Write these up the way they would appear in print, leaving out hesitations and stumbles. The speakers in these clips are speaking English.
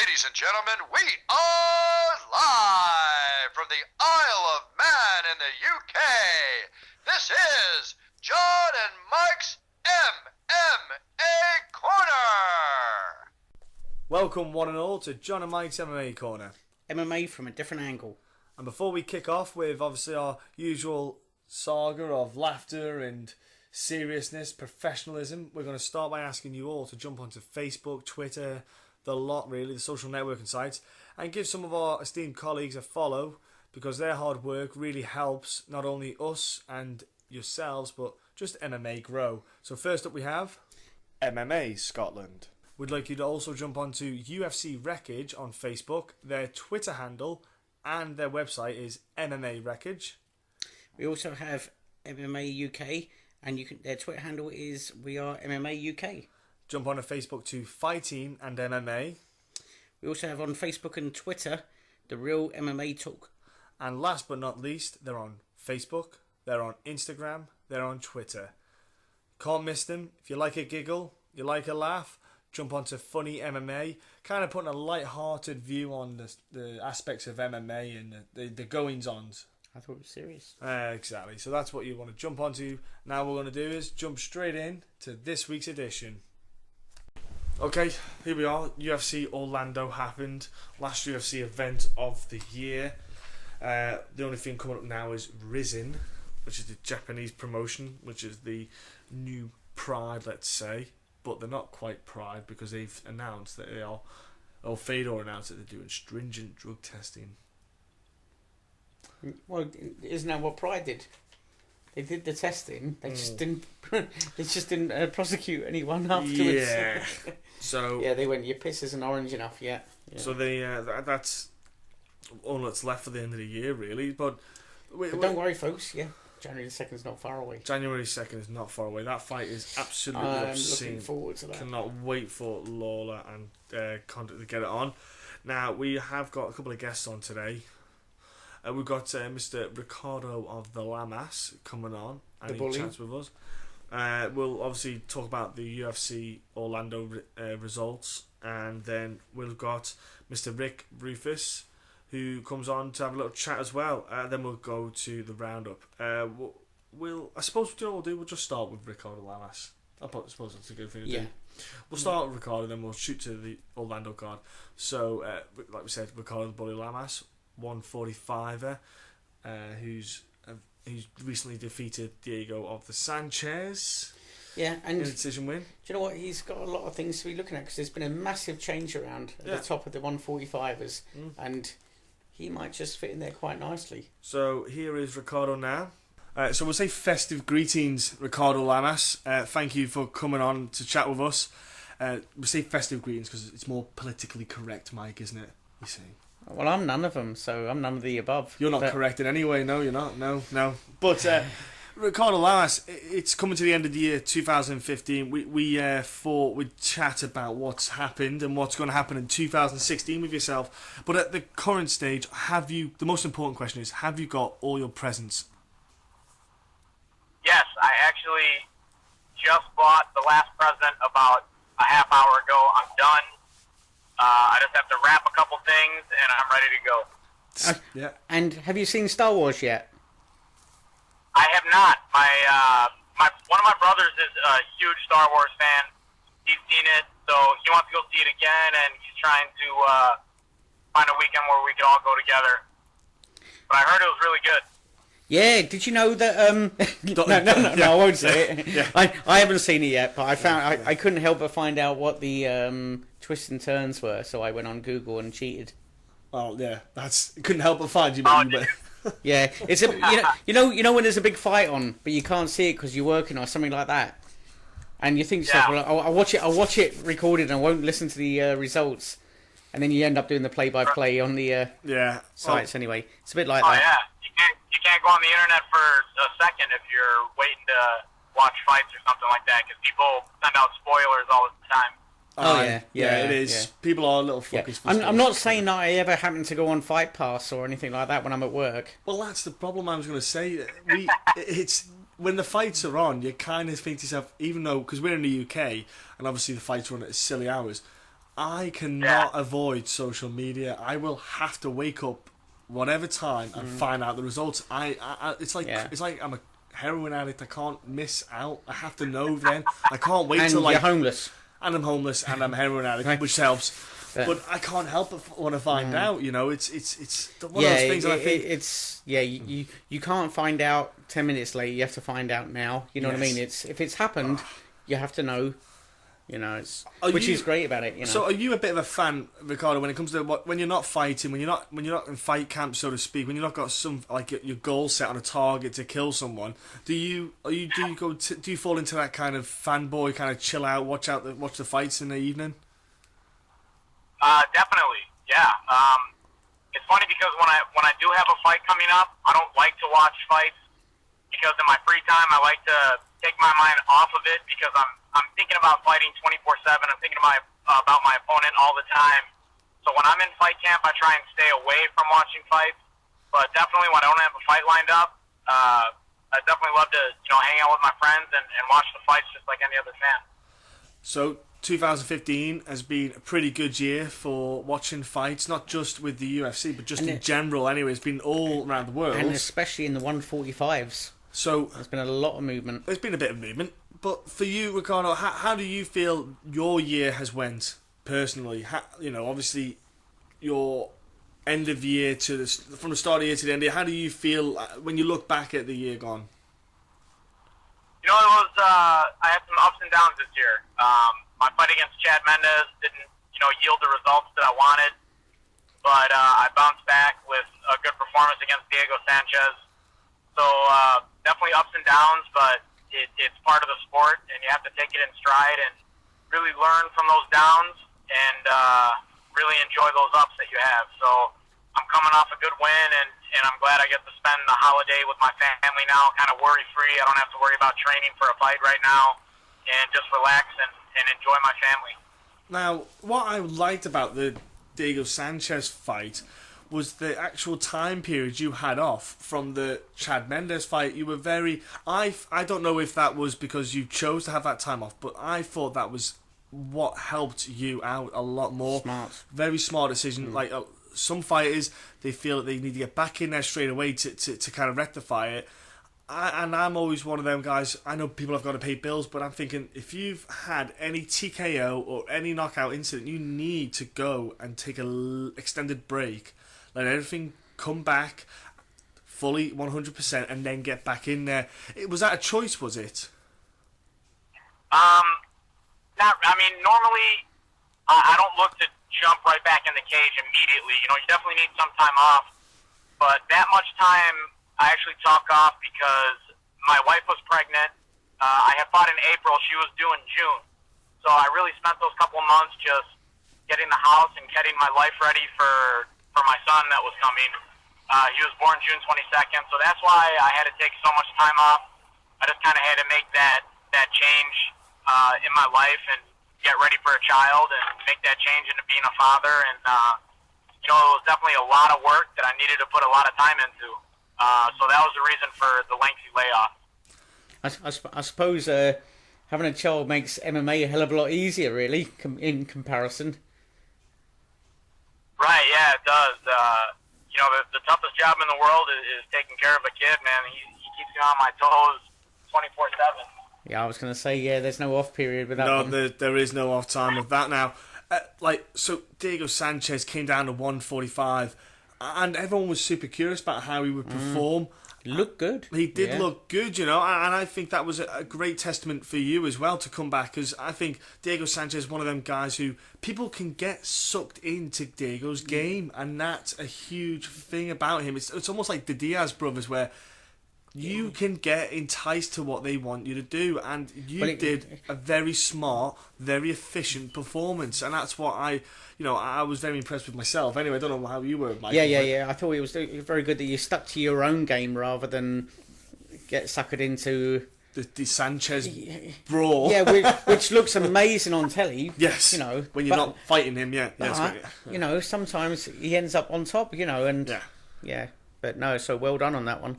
Ladies and gentlemen, we are live from the Isle of Man in the UK. This is John and Mike's MMA Corner. Welcome one and all to John and Mike's MMA Corner. MMA from a different angle. And before we kick off with obviously our usual saga of laughter and seriousness, professionalism, we're going to start by asking you all to jump onto Facebook, Twitter, the lot really, the social networking sites, and give some of our esteemed colleagues a follow, because their hard work really helps not only us and yourselves but just MMA grow. So first up we have MMA Scotland. We'd like you to also jump onto UFC Wreckage on Facebook. Their Twitter handle and their website is MMA Wreckage. We also have MMA UK, and their Twitter handle is We Are MMA UK. Jump on to Facebook to Fighting and MMA. We also have on Facebook and Twitter The Real MMA Talk. And last but not least, they're on Facebook, they're on Instagram, they're on Twitter. Can't miss them. If you like a giggle, you like a laugh, jump onto Funny MMA, kind of putting a light-hearted view on the aspects of MMA and the goings-ons. I thought it was serious. Exactly. So that's what you want to jump onto. Now what we're going to do is jump straight in to this week's edition. Okay, here we are. UFC Orlando happened. Last UFC event of the year. The only thing coming up now is Rizin, which is the Japanese promotion, which is the new Pride, let's say. But they're not quite Pride because they've announced that they are, or Fedor announced that they're doing stringent drug testing. Well, isn't that what Pride did? They did the testing. They just didn't. They just didn't prosecute anyone afterwards. Yeah. So yeah, they went. Your piss isn't orange enough yet. Yeah. So they that's all that's left for the end of the year, really. But don't worry, folks. Yeah, January the 2nd is not far away. January 2nd is not far away. That fight is absolutely obscene. Looking forward to that. Cannot wait for Lawler and Condit to get it on. Now we have got a couple of guests on today. We've got Mr. Ricardo of the Lamas coming on and he chats with us. We'll obviously talk about the UFC Orlando results, and then we've got Mr. Rick Roufus, who comes on to have a little chat as well. Then we'll go to the roundup. I suppose what we'll do, we'll just start with Ricardo Lamas. I suppose that's a good thing to do. We'll start with Ricardo, then we'll shoot to the Orlando card. So, like we said, Ricardo the Bully Lamas, 145er, who's recently defeated Diego of the Sanchez. Yeah, and in a decision win. Do you know what? He's got a lot of things to be looking at, because there's been a massive change around at the top of the 145ers, and he might just fit in there quite nicely. So here is Ricardo now. So we'll say festive greetings, Ricardo Lamas. Thank you for coming on to chat with us. We'll say festive greetings because it's more politically correct, Mike, isn't it? You see. Well, I'm none of them, so I'm none of the above. You're not correct in any way. No, you're not. No. But Ricardo Lamas, it's coming to the end of the year 2015. We thought we'd chat about what's happened and what's going to happen in 2016 with yourself. But at the current stage, the most important question is, have you got all your presents? Yes, I actually just bought the last present about a half hour ago. I'm done. I just have to wrap a couple things, and I'm ready to go. Yeah. And have you seen Star Wars yet? I have not. One of my brothers is a huge Star Wars fan. He's seen it, so he wants to go see it again, and he's trying to find a weekend where we can all go together. But I heard it was really good. Yeah, did you know that? No, I won't say it. Yeah. I haven't seen it yet, but I couldn't help but find out what the twists and turns were, so I went on Google and cheated. Well, yeah, couldn't help but find you. Yeah, it's you know when there's a big fight on, but you can't see it because you're working or something like that, and you think to yourself, well, I'll watch it recorded and I won't listen to the results, and then you end up doing the play-by-play on the sites anyway. It's a bit like that. Yeah. You can't go on the internet for a second if you're waiting to watch fights or something like that, because people send out spoilers all the time. Yeah, it is. Yeah. People are a little fuckers. Yeah. I'm not saying that I ever happen to go on Fight Pass or anything like that when I'm at work. Well, that's the problem I was going to say. It's when the fights are on, you kind of think to yourself, even though, because we're in the UK, and obviously the fights run at silly hours, I cannot avoid social media. I will have to wake up whatever time and find out the results. It's like I'm a heroin addict. I can't miss out. I have to know then. I can't wait and till you're homeless. And I'm homeless and I'm a heroin addict, which helps. But I can't help but want to find out. You know, it's one of those things. I think you can't find out 10 minutes later. You have to find out now. You know what I mean? If it's happened, you have to know. You know, is great about it. You know. So, are you a bit of a fan, Ricardo, when it comes to when you're not fighting, when you're not in fight camp, so to speak, when you're not got some like your goal set on a target to kill someone? Do you fall into that kind of fanboy kind of chill out, watch the fights in the evening? Definitely, yeah. It's funny because when I do have a fight coming up, I don't like to watch fights because in my free time I like to take my mind off of it because I'm thinking about fighting 24/7. I'm thinking about my opponent all the time. So when I'm in fight camp, I try and stay away from watching fights. But definitely when I don't have a fight lined up, I definitely love to hang out with my friends and watch the fights just like any other fan. So 2015 has been a pretty good year for watching fights, not just with the UFC, but just in general. Anyway, it's been all around the world, and especially in the 145s. So there's been a lot of movement. There's been a bit of movement, but for you, Ricardo, how do you feel your year has went personally? Obviously, your end of year from the start of the year to the end of the year. How do you feel when you look back at the year gone? It was I had some ups and downs this year. My fight against Chad Mendes didn't yield the results that I wanted, but I bounced back with a good performance against Diego Sanchez. So definitely ups and downs, but it's part of the sport, and you have to take it in stride and really learn from those downs and really enjoy those ups that you have. So I'm coming off a good win, and I'm glad I get to spend the holiday with my family now, kind of worry-free. I don't have to worry about training for a fight right now, and just relax and enjoy my family. Now, what I liked about the Diego Sanchez fight was the actual time period you had off from the Chad Mendes fight. You were very... I don't know if that was because you chose to have that time off, but I thought that was what helped you out a lot more. Smart. Very smart decision. Like some fighters, they feel that they need to get back in there straight away to kind of rectify it. And I'm always one of them guys. I know people have got to pay bills, but I'm thinking if you've had any TKO or any knockout incident, you need to go and take an extended break. Let everything come back fully 100% and then get back in there. Was that a choice, was it? Normally I don't look to jump right back in the cage immediately. You definitely need some time off. But that much time I actually took off because my wife was pregnant. I had fought in April. She was due in June. So I really spent those couple of months just getting the house and getting my life ready for my son that was coming. He was born June 22nd, so that's why I had to take so much time off. I just kind of had to make that change in my life and get ready for a child and make that change into being a father. And, it was definitely a lot of work that I needed to put a lot of time into. So that was the reason for the lengthy layoff. I suppose having a child makes MMA a hell of a lot easier, really, in comparison. Right, yeah, it does. The toughest job in the world is taking care of a kid, man. He keeps me on my toes 24/7. Yeah, I was going to say, there's no off period with that one. No, there is no off time with that now. So Diego Sanchez came down to 145, and everyone was super curious about how he would perform. He looked good. He did look good, and I think that was a great testament for you as well to come back, because I think Diego Sanchez is one of them guys who people can get sucked into Diego's game, and that's a huge thing about him. It's almost like the Diaz brothers, where you can get enticed to what they want you to do, and you did a very smart, very efficient performance, and that's what I was very impressed with myself. Anyway, I don't know how you were, Mike. Yeah. I thought it was very good that you stuck to your own game rather than get suckered into the Sanchez brawl. Yeah, which looks amazing on telly. Yes, when you're not fighting him, sometimes he ends up on top, but no, so well done on that one.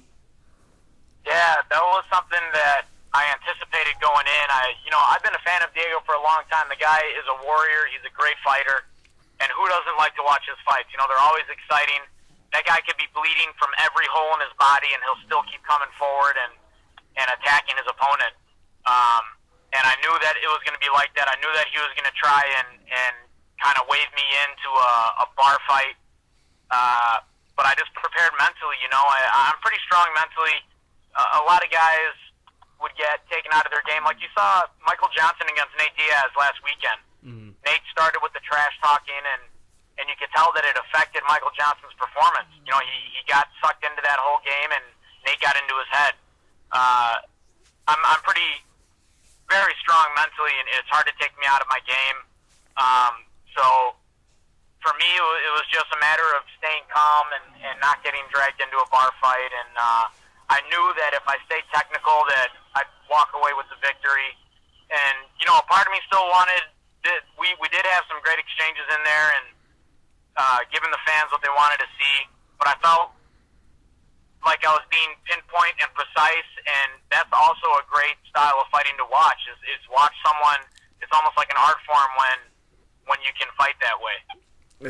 Yeah, that was something that I anticipated going in. I've been a fan of Diego for a long time. The guy is a warrior. He's a great fighter. And who doesn't like to watch his fights? They're always exciting. That guy could be bleeding from every hole in his body, and he'll still keep coming forward and attacking his opponent. And I knew that it was going to be like that. I knew that he was going to try and kind of wave me into a bar fight. But I just prepared mentally, I'm pretty strong mentally. A lot of guys would get taken out of their game. Like you saw Michael Johnson against Nate Diaz last weekend. Mm-hmm. Nate started with the trash talking, and you could tell that it affected Michael Johnson's performance. He got sucked into that whole game, and Nate got into his head. I'm pretty very strong mentally, and it's hard to take me out of my game. So for me, it was just a matter of staying calm and not getting dragged into a bar fight. And I knew that if I stayed technical, that I'd walk away with the victory. And a part of me still wanted that we did have some great exchanges in there, and giving the fans what they wanted to see. But I felt like I was being pinpoint and precise, and that's also a great style of fighting to watch. Is watch someone. It's almost like an art form when you can fight that way.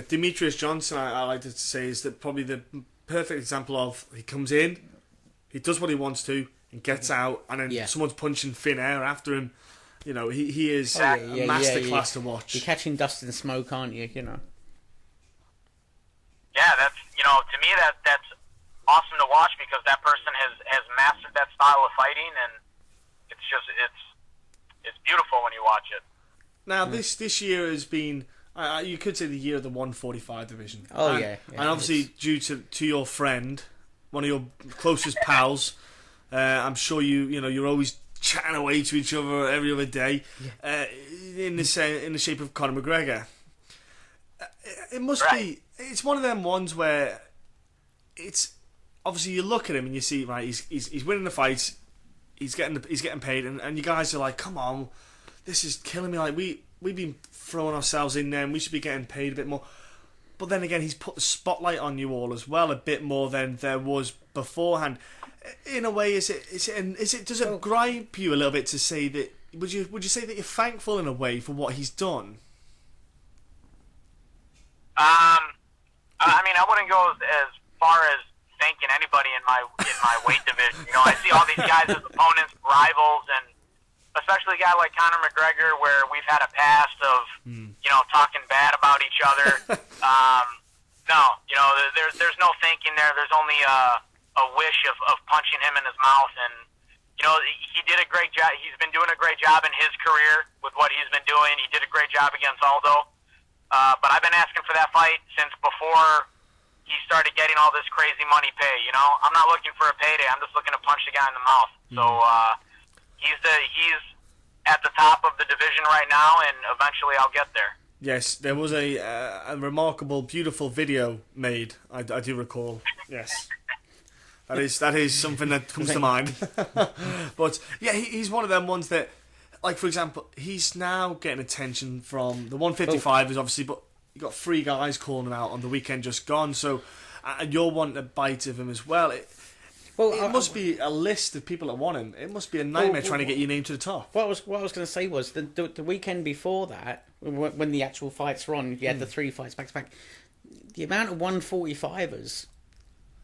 Demetrius Johnson, I like to say, is that probably the perfect example of he comes in, he does what he wants to, and gets out, and then someone's punching thin air after him. He is a masterclass to watch. You're catching dust and smoke, aren't you? Yeah, that's to me that's awesome to watch, because that person has mastered that style of fighting, and it's beautiful when you watch it. Now this year has been, you could say, the year of the 145 division. Oh, and obviously due to your friend, one of your closest pals, I'm sure you're always chatting away to each other every other day, in the shape of Conor McGregor. It must be. It's one of them ones where it's obviously you look at him and you see, right, he's winning the fights, he's getting paid, and you guys are like, come on, this is killing me. Like we've been throwing ourselves in there, and we should be getting paid a bit more. But then again, he's put the spotlight on you all as well, a bit more than there was beforehand. In a way, does it gripe you a little bit to say that? Would you say that you're thankful in a way for what he's done? I mean, I wouldn't go as far as thanking anybody in my weight division. I see all these guys as opponents, rivals, and especially a guy like Conor McGregor, where we've had a past of talking bad about each other. No, there's no thanking there. There's only a wish of punching him in his mouth, and he did a great job. He's been doing a great job in his career with what he's been doing. He did a great job against Aldo. But I've been asking for that fight since before he started getting all this crazy money pay. I'm not looking for a payday. I'm just looking to punch the guy in the mouth. So he's at the top of the division right now, and eventually I'll get there. Yes, there was a remarkable, beautiful video made. I do recall. Yes. That is something that comes to mind. But yeah, he's one of them ones that, like, for example, he's now getting attention from the 155 is obviously, but you got 3 guys calling him out on the weekend just gone. So, and you're wanting a bite of him as well. It must be a list of people that want him. It must be a nightmare trying to get your name to the top. What I was going to say was the weekend before that, when the actual fights were on, you had the 3 fights back to back. The amount of 145ers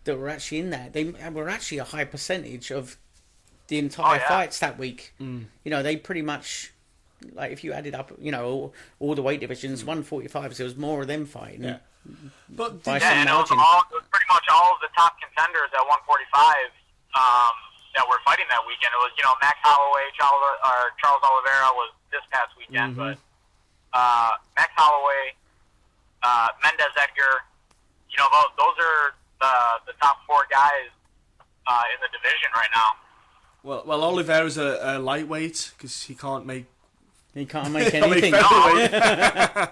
that were actually in there, they were actually a high percentage of the entire fights that week. They pretty much, like, if you added up, all the weight divisions, 145s, there was more of them fighting. Yeah. But and it was pretty much all of the top contenders at 145 that were fighting that weekend. It was, Max Holloway, Charles Oliveira was this past weekend, but Max Holloway, Mendez Edgar, those are the top 4 guys in the division right now. Well, Oliveira's a lightweight because he can't make. He can't make anything. Oliveira's a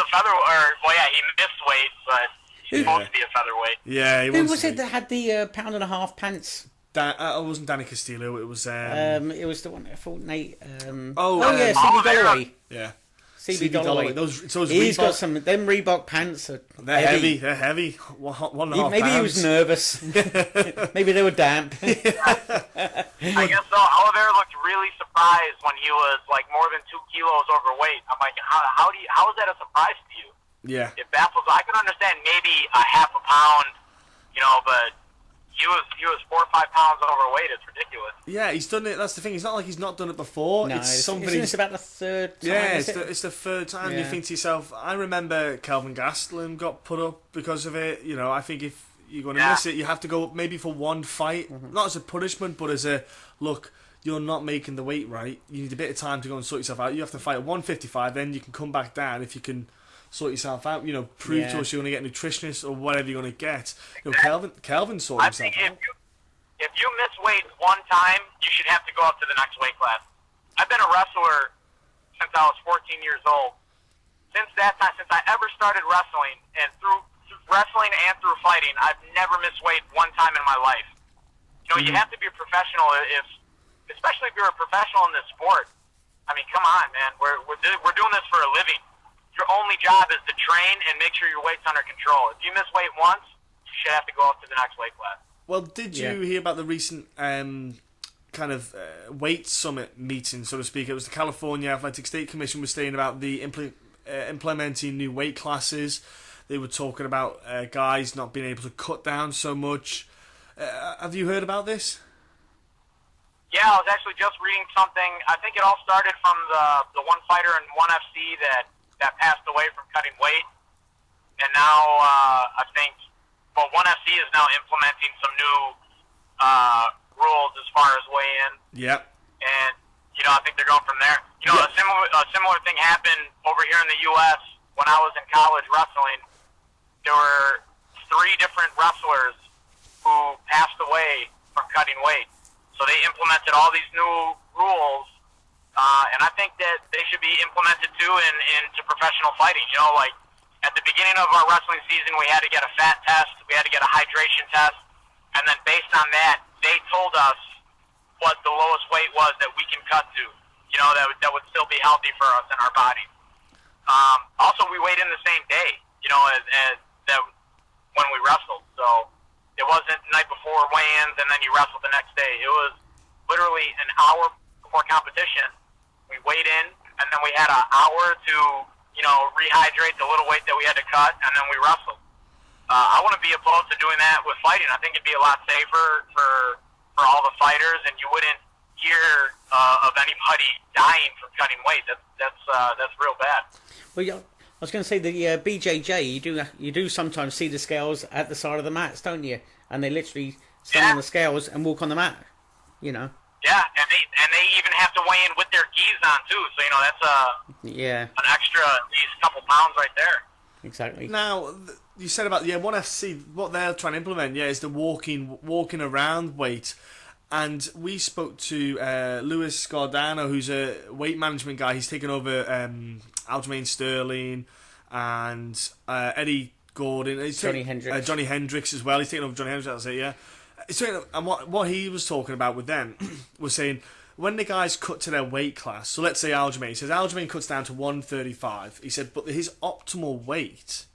featherweight. He missed weight, but he's supposed to be a featherweight. Yeah, who was it that had the £1.5 pants? It wasn't Danny Castillo. It was. It was the one I thought Nate. Oliveira. Sidney Galloway. Yeah. CB Dollaway. Those He's Reebok, got some. Them Reebok pants are they're heavy. They're heavy. 1.5 Maybe pounds. he was nervous. Maybe they were damp. I guess so. Oliveira looked really surprised when he was like more than 2 kilos overweight. I'm like, how is that a surprise to you? Yeah. It baffles. I can understand maybe a half a pound, but he was 4 or 5 pounds overweight. It's ridiculous. Yeah, he's done it. That's the thing. It's not like he's not done it before. No, it's something. It's about the third time. Yeah, it's the third time. Yeah. You think to yourself, I remember Kelvin Gastelum got put up because of it. I think if you're going to miss it, you have to go up maybe for one fight, not as a punishment, but as a look. You're not making the weight right. You need a bit of time to go and sort yourself out. You have to fight at 155, then you can come back down if you can sort yourself out. Prove to us you're going to get nutritionists or whatever you're going to get. Kelvin sorted himself out. If you miss weight one time, you should have to go up to the next weight class. I've been a wrestler since I was 14 years old. Since that time, since I ever started wrestling, and through wrestling and through fighting, I've never missed weight one time in my life. You have to be a professional, especially if you're a professional in this sport. I mean, come on, man. We're doing this for a living. Your only job is to train and make sure your weight's under control. If you miss weight once, you should have to go up to the next weight class. Well, did you hear about the recent kind of weight summit meeting, so to speak? It was the California Athletic State Commission was saying about the implementing new weight classes. They were talking about guys not being able to cut down so much. Have you heard about this? Yeah, I was actually just reading something. I think it all started from the one fighter in ONEFC that passed away from cutting weight. And now I think, ONEFC is now implementing some new rules as far as weigh-in. Yep. And, I think they're going from there. A similar thing happened over here in the U.S. when I was in college wrestling. There were 3 different wrestlers who passed away from cutting weight. So they implemented all these new rules, and I think that they should be implemented too into professional fighting. Like at the beginning of our wrestling season, we had to get a fat test, we had to get a hydration test, and then based on that, they told us what the lowest weight was that we can cut to. That would still be healthy for us in our bodies. Also, we weighed in the same day. As that when we wrestled, so. It wasn't night before weigh-ins and then you wrestled the next day. It was literally an hour before competition. We weighed in, and then we had an hour to, rehydrate the little weight that we had to cut, and then we wrestled. I wouldn't be opposed to doing that with fighting. I think it'd be a lot safer for all the fighters, and you wouldn't hear of anybody dying from cutting weight. That's real bad. Well, yeah. I was going to say the BJJ. You do sometimes see the scales at the side of the mats, don't you? And they literally stand on the scales and walk on the mat. Yeah, and they even have to weigh in with their gis on too. So that's an extra couple pounds right there. Exactly. Now you said about ONEFC, what they're trying to implement, is the walking around weight. And we spoke to Luis Gordano, who's a weight management guy. He's taken over Aljamain Sterling and Eddie Gordon. Johnny Hendricks. Johnny Hendricks as well. He's taken over Johnny Hendricks, that's it, yeah. And what he was talking about with them was saying, when the guys cut to their weight class, so let's say Aljamain, he says Aljamain cuts down to 135. He said, but his optimal weight,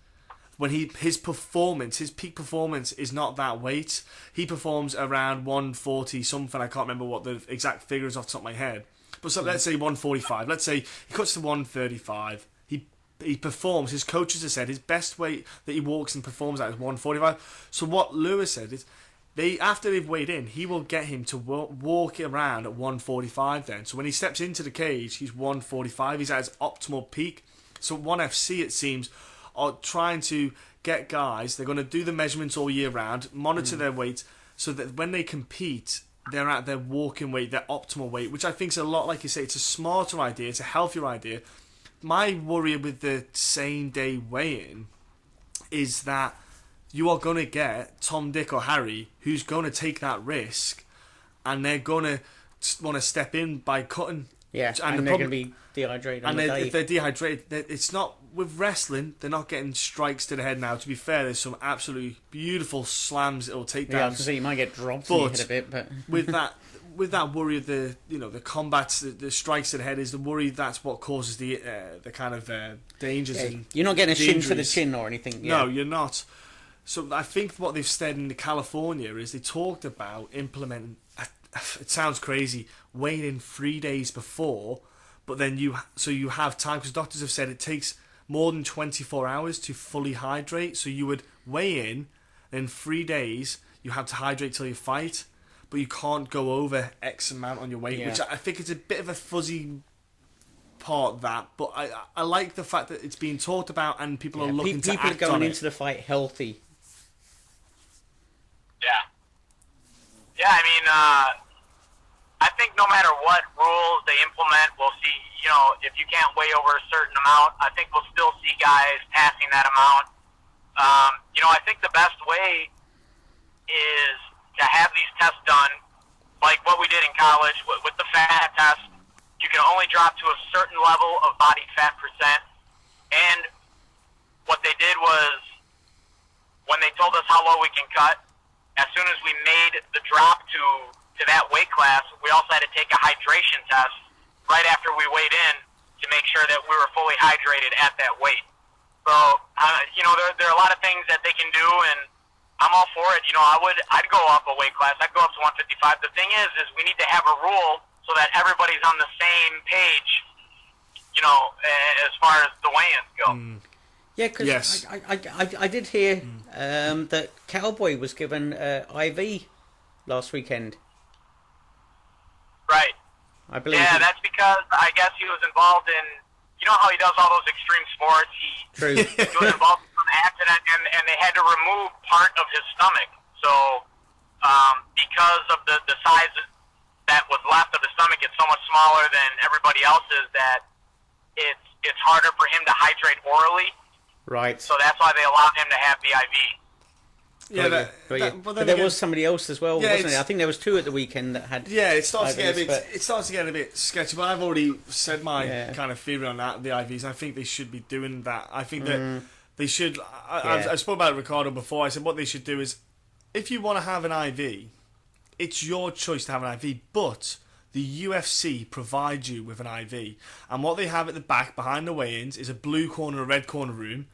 when his peak performance is not that weight. He performs around 140 something. I can't remember what the exact figure is off the top of my head. But so let's say 145. Let's say he cuts to 135. He performs. His coaches have said his best weight that he walks and performs at is 145. So what Lewis said is, after they've weighed in, he will get him to walk around at 145 then. So when he steps into the cage, he's 145. He's at his optimal peak. So ONEFC, it seems, are trying to get guys, they're going to do the measurements all year round, monitor their weight, so that when they compete, they're at their walking weight, their optimal weight, which I think is a lot, like you say, it's a smarter idea, it's a healthier idea. My worry with the same day weigh-in is that you are going to get Tom, Dick or Harry who's going to take that risk, and they're going to want to step in by cutting. Yeah, and they're going to be dehydrated on the day. If they're dehydrated, it's not... With wrestling, they're not getting strikes to the head now. To be fair, there's some absolutely beautiful slams it'll take down. Yeah, I was going to say, you might get dropped in the head a bit, but... with that, with that worry of the combats, the strikes to the head, is the worry that's what causes the kind of dangers. Yeah, and you're not getting a shin to the injuries. chin or anything. Yeah. No, you're not. So I think what they've said in California is they talked about implementing. It sounds crazy, weighing in 3 days before, but then you have time, because doctors have said it takes more than 24 hours to fully hydrate. So you would weigh in 3 days. You have to hydrate till you fight, but you can't go over X amount on your weight, which I think is a bit of a fuzzy part of that. But I like the fact that it's being talked about and people are looking to act on it. People are going into the fight healthy. Yeah, I mean, I think no matter what rules they implement, we'll see, if you can't weigh over a certain amount, I think we'll still see guys passing that amount. I think the best way is to have these tests done, like what we did in college with the fat test. You can only drop to a certain level of body fat percent. And what they did was, when they told us how low we can cut, as soon as we made the drop to that weight class, we also had to take a hydration test right after we weighed in to make sure that we were fully hydrated at that weight. So, there are a lot of things that they can do, and I'm all for it. I'd go up a weight class. I'd go up to 155. The thing is we need to have a rule so that everybody's on the same page, as far as the weigh-ins go. Yeah, because I did hear that Cowboy was given IV last weekend. Right. I believe. Yeah, that's because I guess he was involved in, how he does all those extreme sports. True. He was involved in an accident, and they had to remove part of his stomach. So, because of the size that was left of the stomach, it's so much smaller than everybody else's that it's harder for him to hydrate orally. Right. So that's why they allowed him to have the IV. Yeah, but there was somebody else as well, wasn't it? I think there was two at the weekend that had. Yeah, it starts to get a IVs, bit sketchy. But I've already said my kind of theory on that. The IVs. I think they should be doing that. I think that they should. I've spoken about Ricardo before. I said what they should do is, if you want to have an IV, it's your choice to have an IV. But the UFC provides you with an IV, and what they have at the back behind the weigh-ins is a blue corner, a red corner room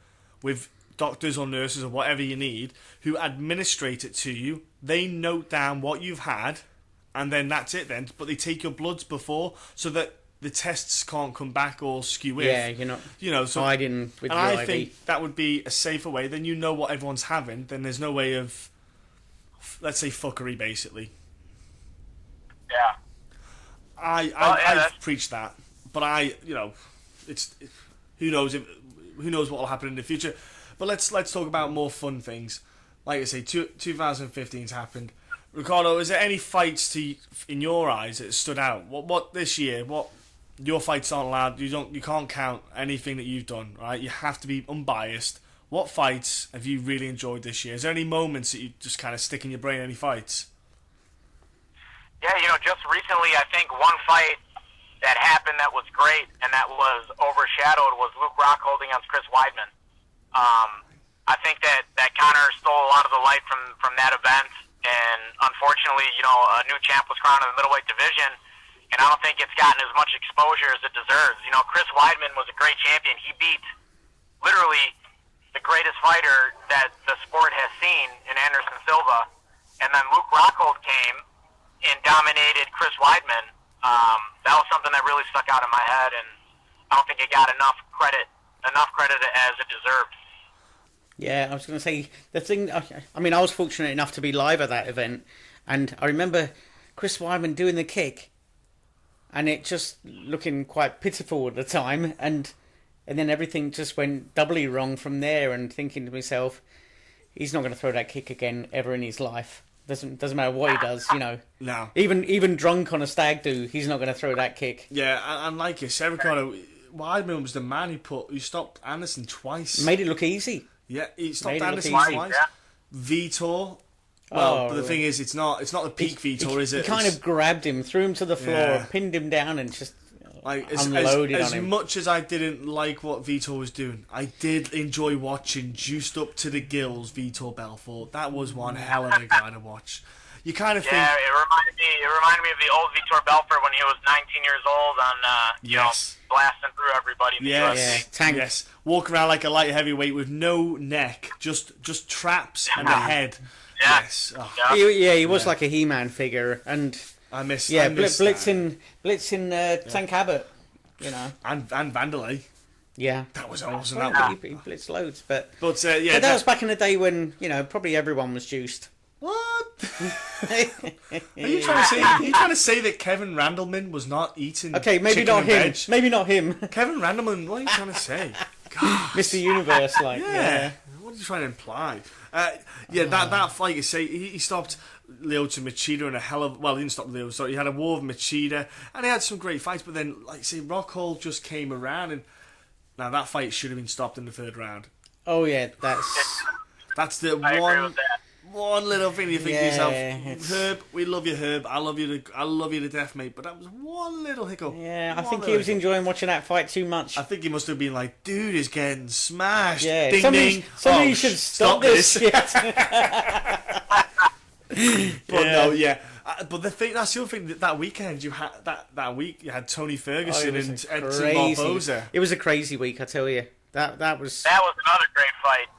with doctors or nurses or whatever you need who administrate it to you. They note down what you've had, and then that's it then. But they take your bloods before so that the tests can't come back all skew with. Yeah, you're not hiding with your IV. I think that would be a safer way. Then you know what everyone's having. Then there's no way of, let's say, fuckery, basically. Yeah. I've preached that, but it's who knows what will happen in the future. But let's talk about more fun things. Like I say, 2015's happened. Ricardo, is there any fights in your eyes that stood out? What this year? What your fights aren't allowed? You can't count anything that you've done, right? You have to be unbiased. What fights have you really enjoyed this year? Is there any moments that you just kind of stick in your brain? Any fights? Yeah, just recently, I think one fight that happened that was great and that was overshadowed was Luke Rockhold against Chris Weidman. I think that Connor stole a lot of the light from that event, and unfortunately, a new champ was crowned in the middleweight division, and I don't think it's gotten as much exposure as it deserves. Chris Weidman was a great champion. He beat literally the greatest fighter that the sport has seen in Anderson Silva, and then Luke Rockhold came and dominated Chris Weidman. That was something that really stuck out in my head, and I don't think it got enough credit as it deserved. Yeah, I was going to say, the thing, I mean, I was fortunate enough to be live at that event, and I remember Chris Weidman doing the kick, and it just looking quite pitiful at the time, and then everything just went doubly wrong from there, and thinking to myself, he's not going to throw that kick again ever in his life. Doesn't matter what he does, No. Even drunk on a stag do, he's not going to throw that kick. Yeah, and like you said, Ricardo, Weidman was the man who stopped Anderson twice. Made it look easy. Yeah, he stopped Anderson twice. Yeah. Vitor. Well, but the thing is, it's not the peak Vitor, is it? He kind of grabbed him, threw him to the floor, pinned him down, and just unloaded on him. As much as I didn't like what Vitor was doing, I did enjoy watching juiced up to the gills Vitor Belfort. That was one hell of a guy to watch. You kind of think... Yeah, it reminded me of the old Vitor Belfort when he was 19 years old on, you know, blasting through everybody in the UFC. Yeah, tank. Yes, walk around like a light heavyweight with no neck, just traps and a head. Yeah. Yes. Oh. Yeah. He was like a He-Man figure, and I miss Blitzing Tank Abbott, you know, and Vanderlei. Yeah, that was awesome. That he blitzed loads, but yeah, that was back in the day when, you know, probably everyone was juiced. What? Are you trying to say that Kevin Randleman was not eating? Okay, maybe not him. Veg? Maybe not him. Kevin Randleman. What are you trying to say? God. Mr. Universe, like yeah. What are you trying to imply? That fight. You say he stopped Lyoto Machida in a hell of... Well, he didn't stop Leo. Sorry, he had a war with Machida, and he had some great fights. But then, like say, Rockhold just came around, and now that fight should have been stopped in the third round. Oh yeah, that's the one little thing you think to yourself, Herb, we love you, Herb. I love you to death, mate. But that was one little hiccup. Yeah, I think he was enjoying watching that fight too much. I think he must have been like, dude is getting smashed. Yeah, ding ding. Somebody should stop this shit. But the thing, that's the other thing. That weekend you had that week you had Tony Ferguson and Edson Barboza. It was a crazy week, I tell you. That was another great fight.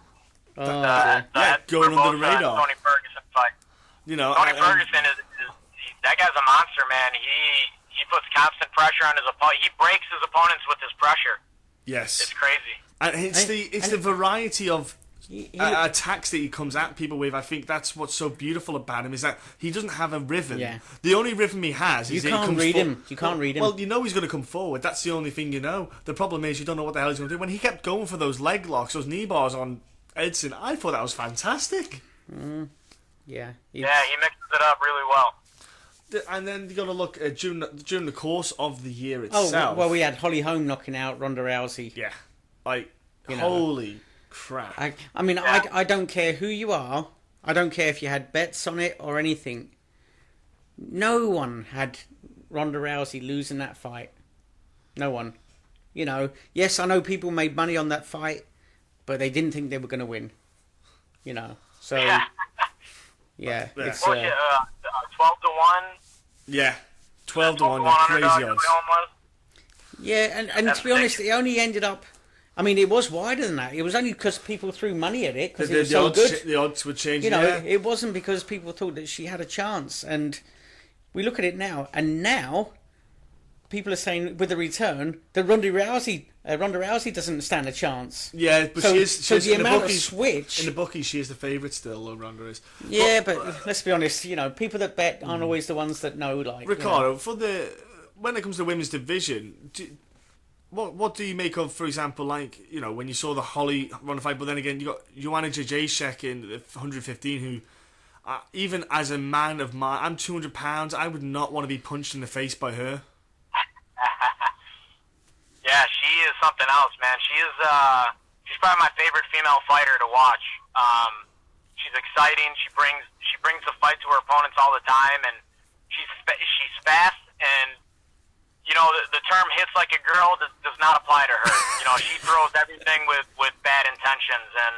Going under the radar. Tony Ferguson fight. You know, Tony Ferguson is that guy's a monster, man. He puts constant pressure on his opponent. He breaks his opponents with his pressure. Yes, it's crazy. And it's the variety of attacks that he comes at people with. I think that's what's so beautiful about him, is that he doesn't have a rhythm. Yeah. The only rhythm he has is you can't read him. You can't read him. Well, you know he's going to come forward. That's the only thing you know. The problem is you don't know what the hell he's going to do. When he kept going for those leg locks, those knee bars on Edson, I thought that was fantastic. Yeah, he mixes it up really well. And then you got to look at during the course of the year itself. Oh well, we had Holly Holm knocking out Ronda Rousey. Yeah, holy crap! I don't care who you are. I don't care if you had bets on it or anything. No one had Ronda Rousey losing that fight. No one. You know, yes, I know people made money on that fight, but they didn't think they were going to win. You know, so it's 12 to 1. Yeah, 12 to 1. Crazy odds. Yeah, and to be honest, it only ended up. I mean, it was wider than that. It was only because people threw money at it because it was so good. The odds would change. You know, it wasn't because people thought that she had a chance. And we look at it now, and now people are saying with the return that Ronda Rousey doesn't stand a chance. Yeah, but she is. So the amount of switch in the bookies, she is the favourite still. Though Ronda is. Yeah, but let's be honest. You know, people that bet aren't always the ones that know. Like Ricardo, when it comes to the women's division, what do you make of, for example, like, you know, when you saw the Holly Ronda fight, but then again you got Joanna Jędrzejczyk in 115, who, even as a man of I'm 200 pounds, I would not want to be punched in the face by her. Yeah, she is something else, man. She's probably my favorite female fighter to watch. She's exciting. She brings the fight to her opponents all the time, and she's fast. And you know, the term "hits like a girl" does not apply to her. You know, she throws everything with bad intentions, and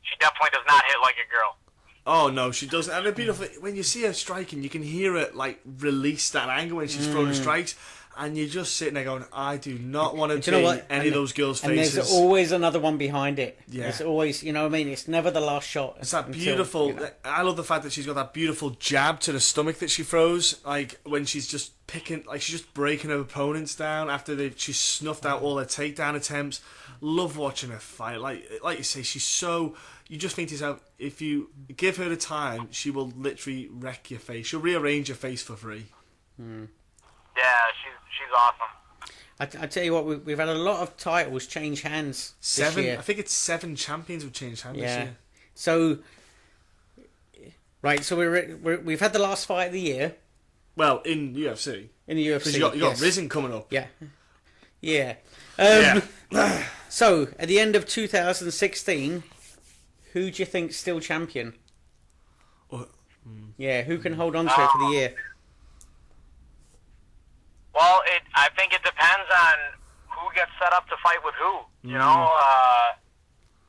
she definitely does not hit like a girl. Oh no, she doesn't. And the beautiful, when you see her striking, you can hear it like release that anger when she's throwing strikes. And you're just sitting there going, I do not want to be any of those girls' faces. And there's always another one behind it. Yeah. There's always, you know what I mean? It's never the last shot. It's that beautiful... You know. I love the fact that she's got that beautiful jab to the stomach that she throws. Like, when she's just picking... Like, she's just breaking her opponents down after she's snuffed out all her takedown attempts. Love watching her fight. Like you say, she's so... You just think to yourself, if you give her the time, she will literally wreck your face. She'll rearrange your face for free. Yeah, she's awesome. I tell you what, we've had a lot of titles change hands this year. I think it's 7 champions have changed hands this year. So, right, so we've had the last fight of the year. Well, in UFC. In the UFC, because you got Risen coming up. Yeah. So, at the end of 2016, who do you think's still champion? Yeah, who can hold on to it for the year? Well, I think it depends on who gets set up to fight with who. You know,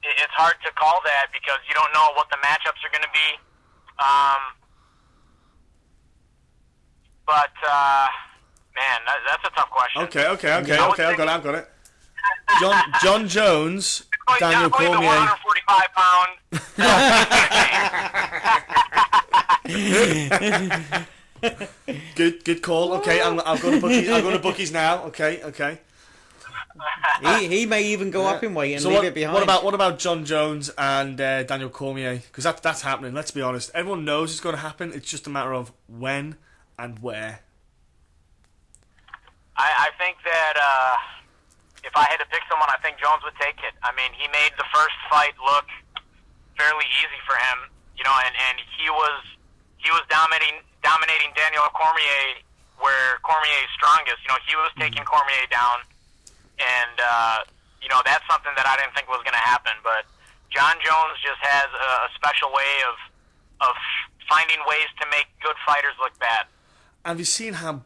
it's hard to call that because you don't know what the matchups are going to be. But man, that's a tough question. Okay. I've got it. John Jones, Daniel Definitely the Cormier. 145 pound. Good call. Okay, I'll go to bookies. I'll go to bookies now. Okay. He may even go up in weight and So leave it behind. what about John Jones and Daniel Cormier? Because that's happening. Let's be honest. Everyone knows it's going to happen. It's just a matter of when and where. I think that if I had to pick someone, I think Jones would take it. I mean, he made the first fight look fairly easy for him, and he was dominating Daniel Cormier where Cormier is strongest. He was taking Cormier down, and that's something that I didn't think was going to happen. But John Jones just has a special way of finding ways to make good fighters look bad. Have you seen how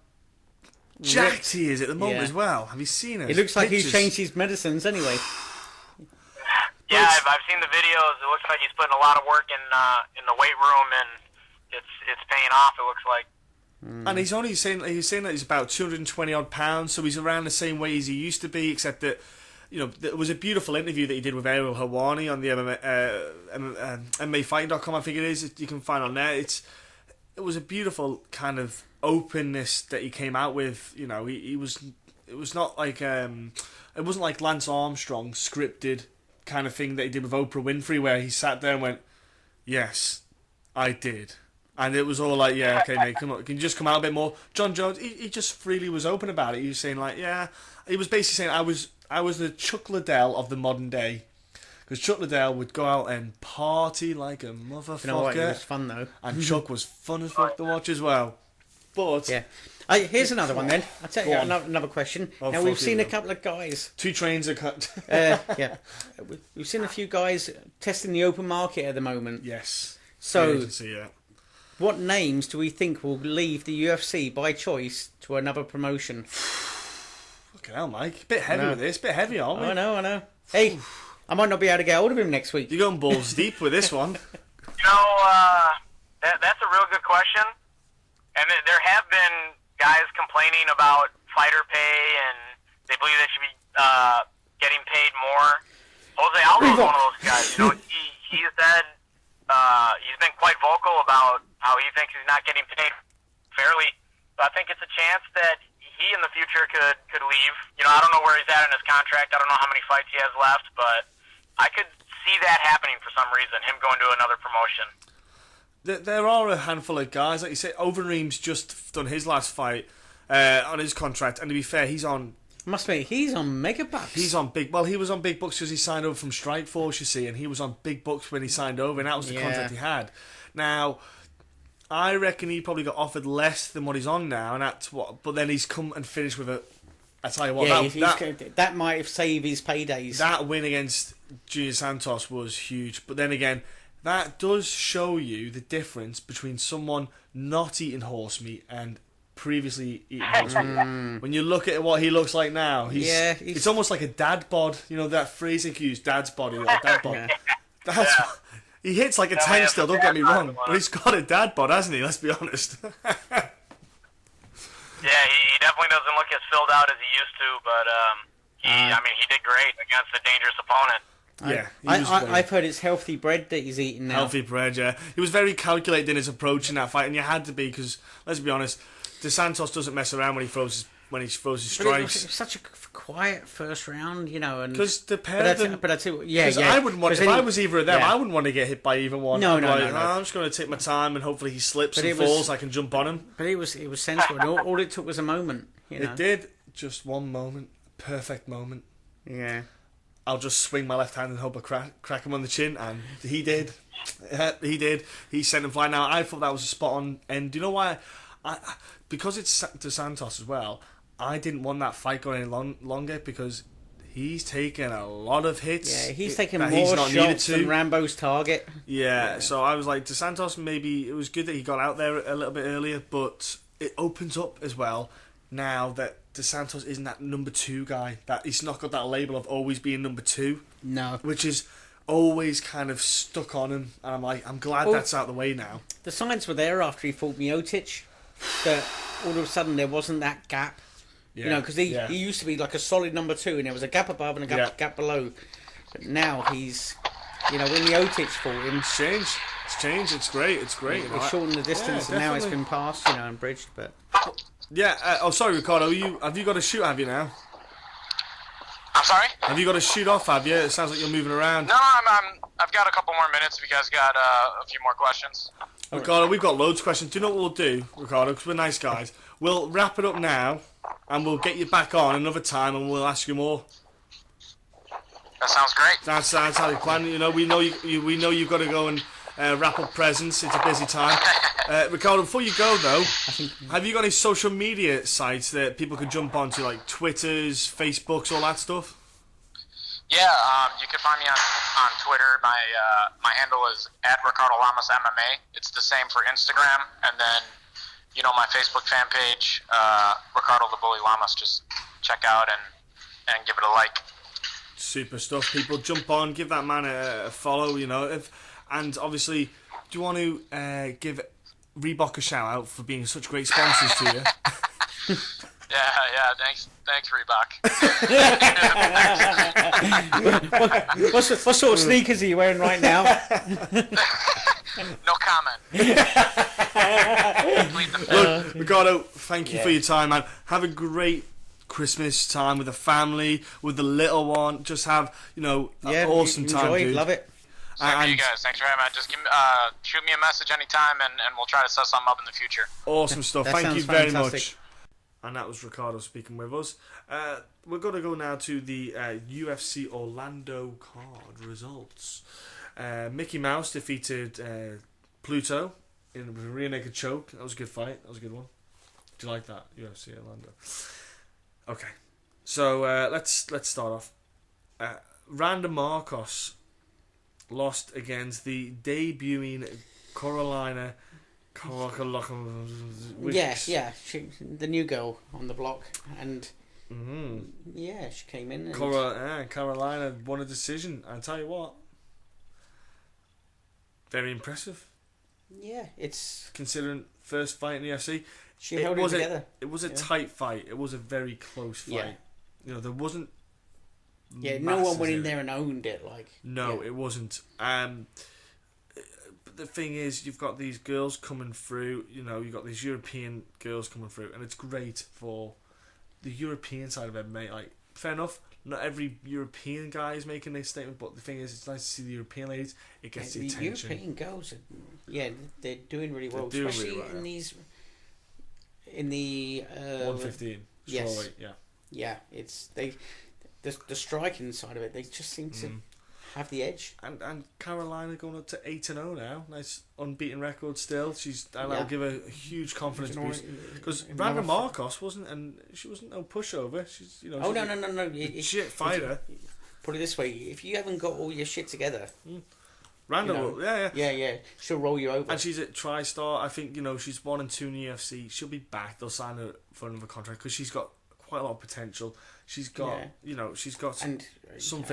jacked he is at the moment as well? Have you seen it? It looks like he's changed his medicines anyway. Yeah, I've seen the videos. It looks like he's putting a lot of work in the weight room, and it's paying off. It looks like. And he's saying that he's about 220 odd pounds, so he's around the same weight as he used to be, except that there was a beautiful interview that he did with Ariel Helwani on the MMAfighting.com, I think it is. You can find on there. It was a beautiful kind of openness that he came out with. It was not like it wasn't like Lance Armstrong scripted kind of thing that he did with Oprah Winfrey, where he sat there and went, "Yes, I did." And it was all like, yeah, okay, mate, come on, can you just come out a bit more? John Jones, he just freely was open about it. He was saying like, yeah, he was basically saying I was the Chuck Liddell of the modern day, because Chuck Liddell would go out and party like a motherfucker. You know what? It was fun though, and Chuck was fun as fuck to watch as well. But yeah, here's another one then. I'll tell you another question. Now we've seen a couple of guys. 2 trains are cut. Yeah, we've seen a few guys testing the open market at the moment. Yes. So. Yeah. What names do we think will leave the UFC by choice to another promotion? Fucking hell, Mike. A bit heavy with this. Bit heavy, aren't we? I know. Hey, I might not be able to get hold of him next week. You're going balls deep with this one. That's a real good question. And there have been guys complaining about fighter pay, and they believe they should be getting paid more. Jose Aldo is one of those guys. He said he's been quite vocal about how he thinks he's not getting paid fairly. But I think it's a chance that he in the future could leave. I don't know where he's at in his contract. I don't know how many fights he has left, but I could see that happening for some reason, him going to another promotion. There are a handful of guys, like you say. Overeem's just done his last fight on his contract, and to be fair, he's on mega bucks. He was on big bucks because he signed over from Strikeforce, you see, and he was on big bucks when he signed over, and that was the contract he had. Now, I reckon he probably got offered less than what he's on now, and that's what. But then he's come and finished with I tell you what, that might have saved his paydays. That win against Junior Santos was huge, but then again, that does show you the difference between someone not eating horse meat and previously eating horse meat. When you look at what he looks like now, it's almost like a dad bod. That phrase they use, dad's body, like dad bod. He hits like a tank still, don't get me wrong, but he's got a dad bod, hasn't he? Let's be honest. Yeah, he definitely doesn't look as filled out as he used to, but he did great against a dangerous opponent. I've heard it's healthy bread that he's eating now. Healthy bread, yeah. He was very calculated in his approach in that fight, and you had to be, because, let's be honest, Dos Santos doesn't mess around when he throws his strikes. But it was such a quiet first round, and because the pair of them. But I wouldn't want. If I was either of them, I wouldn't want to get hit by either one. No. I'm just going to take my time, and hopefully he slips and falls. I can jump on him. But it was sensible. All it took was a moment. It did, just one moment, perfect moment. Yeah. I'll just swing my left hand and hope I crack him on the chin, and he did. He did. He sent him flying. Now I thought that was a spot on end. Do you know why? Because it's Dos Santos as well. I didn't want that fight going any longer because he's taken a lot of hits. Yeah, he's taken more shots than Rambo's target. Yeah, so I was like, Dos Santos, maybe it was good that he got out there a little bit earlier, but it opens up as well now that Dos Santos isn't that number 2 guy. That he's not got that label of always being number 2. No. Which is always kind of stuck on him, and I'm glad that's out of the way now. The signs were there after he fought Miocic. that all of a sudden there wasn't that gap. Yeah. You know, because he used to be like a solid number 2, and there was a gap above and a gap below. But now he's, you know, when the Otich fought him, It's changed. It's changed. It's great. It's great. It shortened the distance, and now it's been passed, you know, and bridged. But yeah. Sorry, Ricardo. Have you got to shoot? Have you now? I'm sorry? Have you got to shoot off? Have you? It sounds like you're moving around. No, I've got a couple more minutes. If you guys got a few more questions. Ricardo, we've got loads of questions. Do you know what we'll do, Ricardo? Because we're nice guys. We'll wrap it up now, and we'll get you back on another time, and we'll ask you more. That sounds great. That's how we plan. You know, we know you've got to go and wrap up presents. It's a busy time. Ricardo, before you go though, have you got any social media sites that people could jump onto, like Twitters, Facebooks, all that stuff? Yeah, you can find me on Twitter. My handle is @RicardoLamasMMA. It's the same for Instagram, and then my Facebook fan page, Ricardo the Bully Lamas. Just check out and give it a like. Super stuff. People jump on, give that man a follow. And obviously, do you want to give Reebok a shout out for being such great sponsors to you? Yeah. Thanks, Reebok. what sort of sneakers are you wearing right now? No comment. Look, Ricardo, thank you for your time, man. Have a great Christmas time with the family, with the little one. Just have an awesome time, dude. Love it. Same for you guys. Thanks for having me. Just shoot me a message anytime, and we'll try to set something up in the future. Awesome stuff. That Thank you sounds very fantastic. much. And that was Ricardo speaking with us. We're going to go now to the UFC Orlando card results. Mickey Mouse defeated Pluto in a rear naked choke. That was a good fight. That was a good one. Do you like that, UFC Orlando? Okay, so let's start off. Randa Marcos lost against the debuting Carolina. She, the new girl on the block, and she came in. And Carolina won a decision. I tell you what, very impressive. Yeah, it's considering first fight in the UFC. She held it together. It was a tight fight. It was a very close fight. Yeah. There wasn't. Yeah, no one went in there and owned it. It wasn't. But the thing is, you've got these girls coming through. You've got these European girls coming through, and it's great for the European side of MMA. Fair enough. Not every European guy is making this statement, but the thing is, it's nice to see the European ladies. It gets the attention. European girls, they're doing really well, especially in these. In the 115 strawweight, yeah, it's the striking side of it. They just seem to have the edge. And Carolina going up to 8-0 now. Nice unbeaten record still. That'll give her a huge confidence boost. Because Randa Marcos wasn't no pushover. She's no. Shit fighter. Put it this way: if you haven't got all your shit together. Randa will, yeah. She'll roll you over. And she's at TriStar. I think she's 1 and 2 in the UFC. She'll be back. They'll sign her for another contract because she's got quite a lot of potential. She's got, she's got something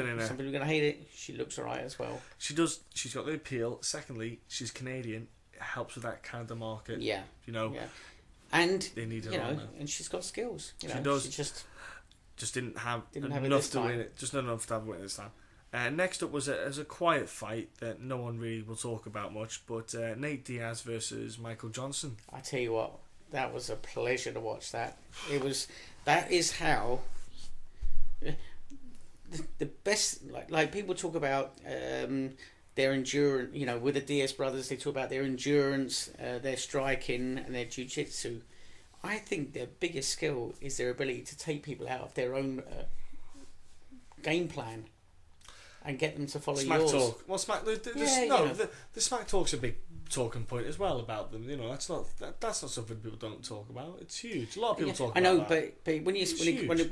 in her. Some people are gonna hate it. She looks alright as well. She does. She's got the appeal. Secondly, she's Canadian. It helps with that Canada market. Yeah. Yeah. And they need her. And she's got skills. She does. She just didn't have have enough to win it. Just not enough to have a win this time. Next up was a quiet fight that no one really will talk about much, but Nate Diaz versus Michael Johnson. I tell you what, that was a pleasure to watch that. That is how the best, like people talk about their endurance, with the Diaz brothers, they talk about their endurance, their striking and their jiu-jitsu. I think their biggest skill is their ability to take people out of their own game plan. And get them to follow Smack yours. talk. Well, the smack talk's a big talking point as well about them. That's not something people don't talk about. It's huge. A lot of people talk about that. I know, but when